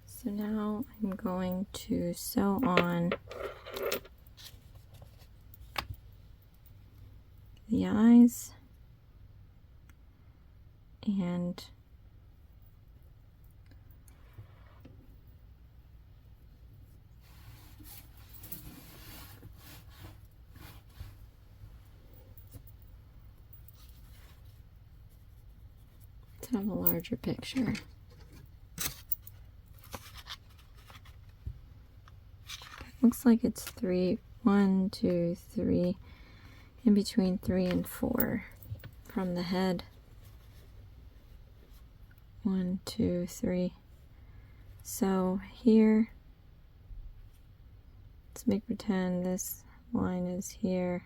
So now I'm going to sew on the eyes and to have a larger picture. Looks like it's 1, 2, 3, in between 3 and 4 from the head. 1, 2, 3. So here, let's make pretend this line is here.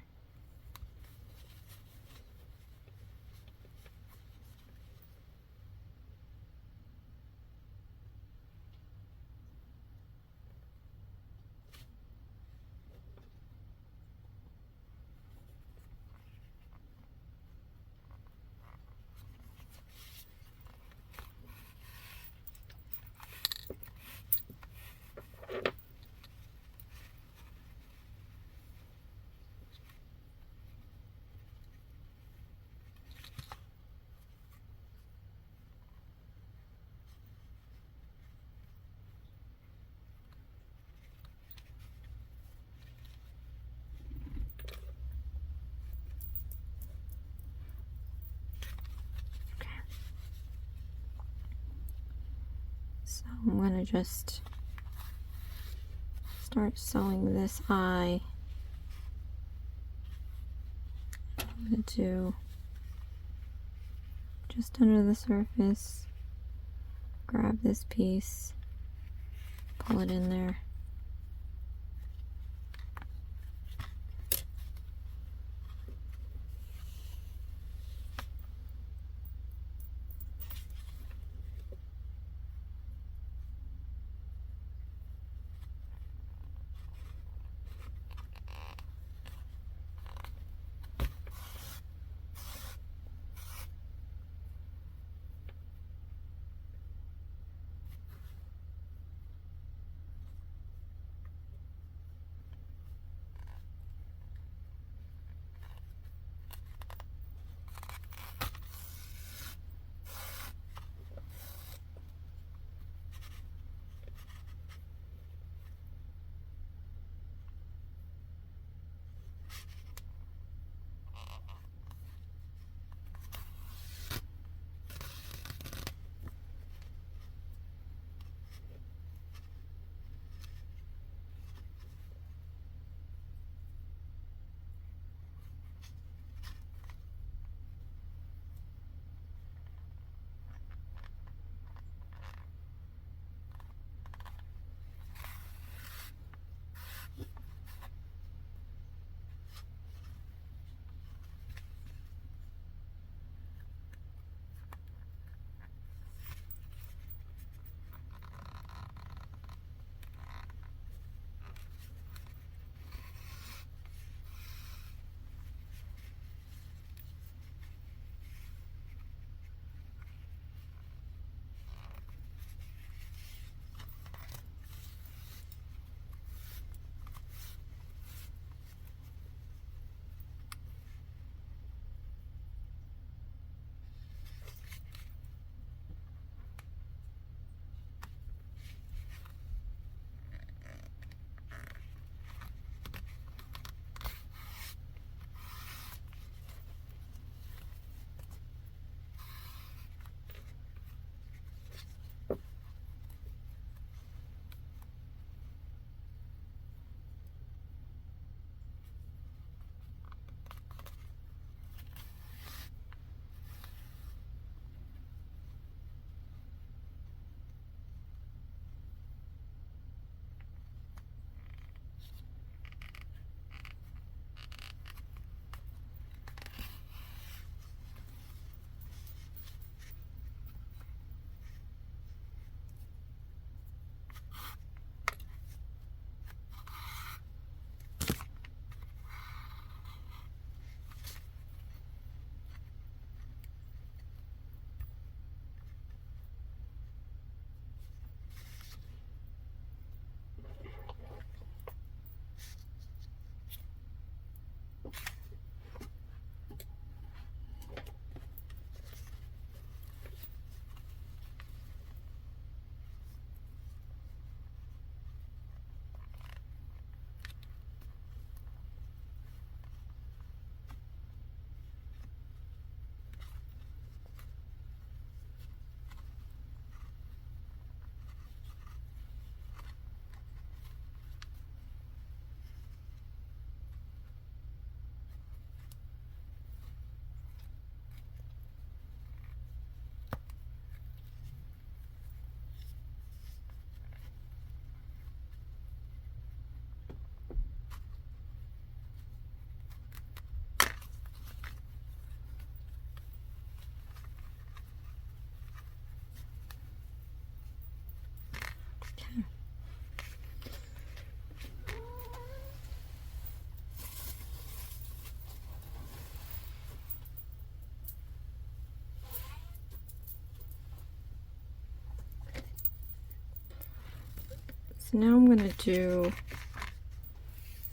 So I'm going to just start sewing this eye. I'm going to do just under the surface, grab this piece, pull it in there. So now I'm going to do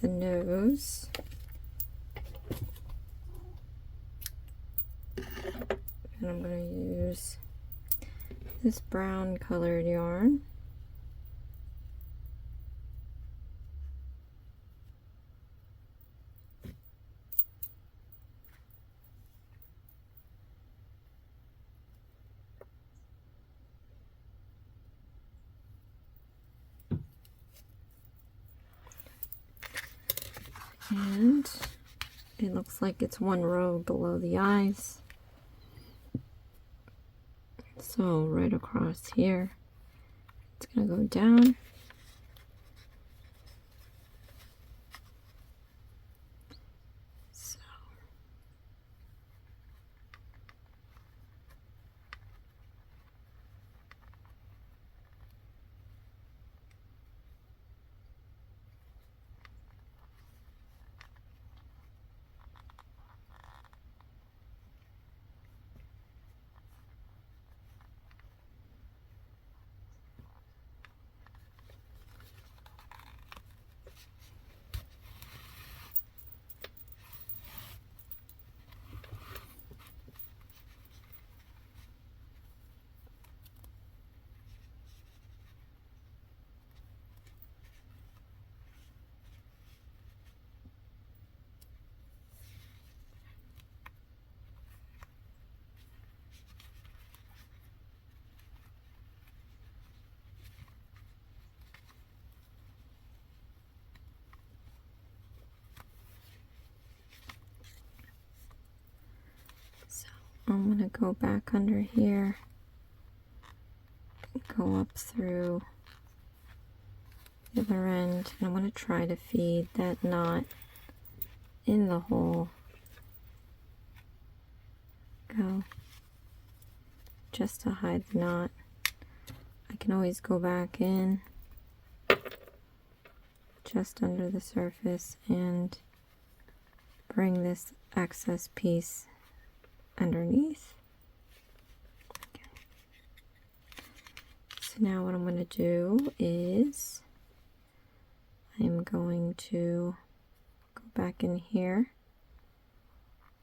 the nose. And I'm going to use this brown colored yarn. And it looks like it's one row below the eyes. So right across here, it's going to go down. I'm going to go back under here, go up through the other end, and I'm going to try to feed that knot in the hole. Go just to hide the knot. I can always go back in just under the surface and bring this excess piece underneath. Okay. So now what I'm going to do is I'm going to go back in here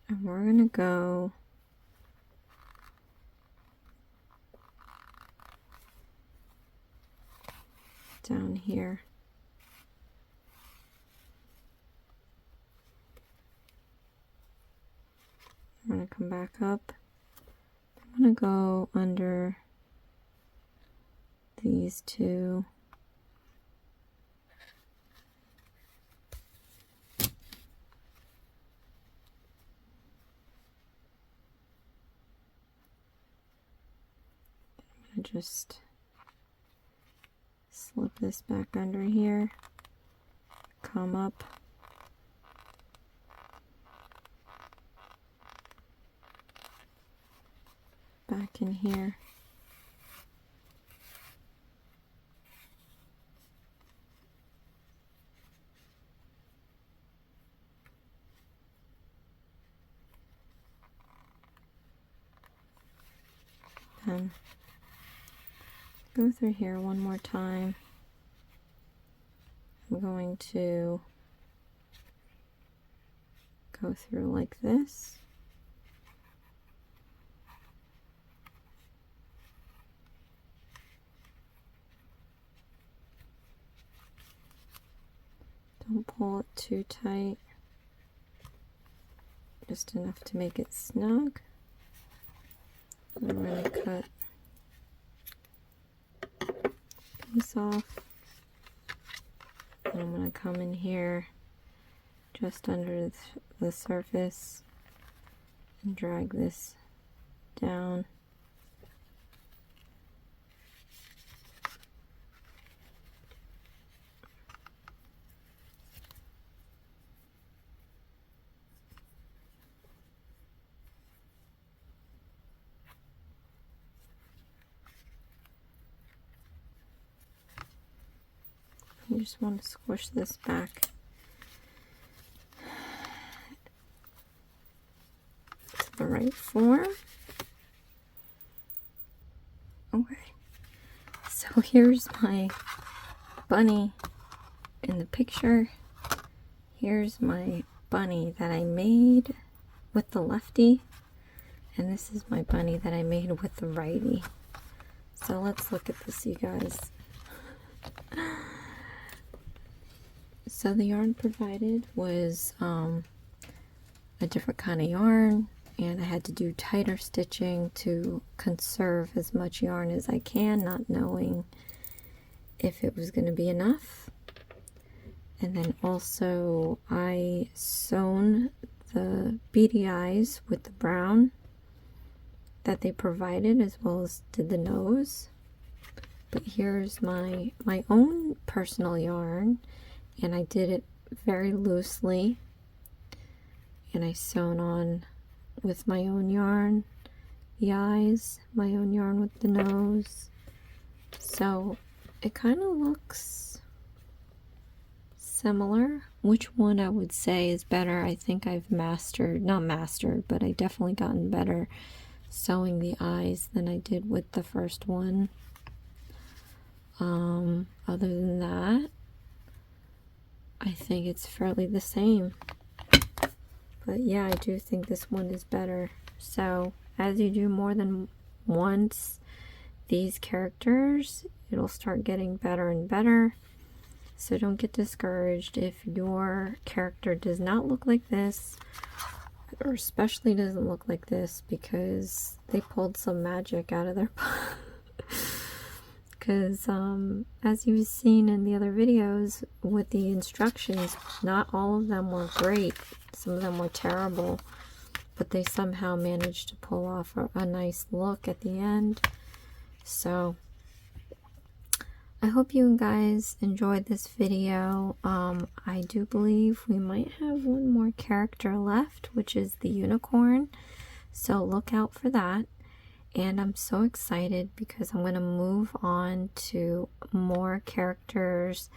and we're going to go down here. I'm going to come back up. I'm going to go under these two. I'm going to just slip this back under here, come up. Back in here. Then go through here one more time. I'm going to go through like this. Don't pull it too tight, just enough to make it snug. And I'm going to cut a piece off. And I'm going to come in here just under the surface and drag this down. You just want to squish this back to the right form. Okay, so here's my bunny in the picture. Here's my bunny that I made with the lefty, and this is my bunny that I made with the righty. So let's look at this, you guys. So the yarn provided was a different kind of yarn, and I had to do tighter stitching to conserve as much yarn as I can, not knowing if it was going to be enough. And then also I sewn the beady eyes with the brown that they provided, as well as did the nose. But here's my own personal yarn, and I did it very loosely, and I sewn on with my own yarn the eyes, my own yarn with the nose. So it kind of looks similar. Which one I would say is better? I think I've not mastered, but I definitely gotten better sewing the eyes than I did with the first one. Other than that, I think it's fairly the same. But yeah, I do think this one is better. So as you do more than once these characters, it'll start getting better and better. So don't get discouraged if your character does not look like this, or especially doesn't look like this, because they pulled some magic out of their because as you've seen in the other videos with the instructions, not all of them were great. Some of them were terrible, but they somehow managed to pull off a nice look at the end. So I hope you guys enjoyed this video. I do believe we might have one more character left, which is the unicorn, so look out for that. And I'm so excited because I'm going to move on to more characters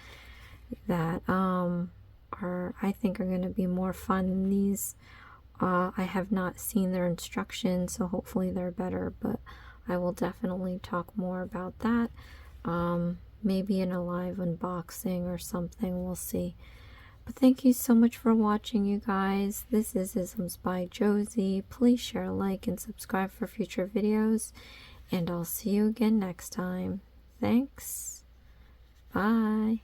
that I think are going to be more fun than these. I have not seen their instructions, so hopefully they're better, but I will definitely talk more about that. Maybe in a live unboxing or something, we'll see. But thank you so much for watching, you guys. This is Isms by Josie. Please share, like, and subscribe for future videos. And I'll see you again next time. Thanks. Bye.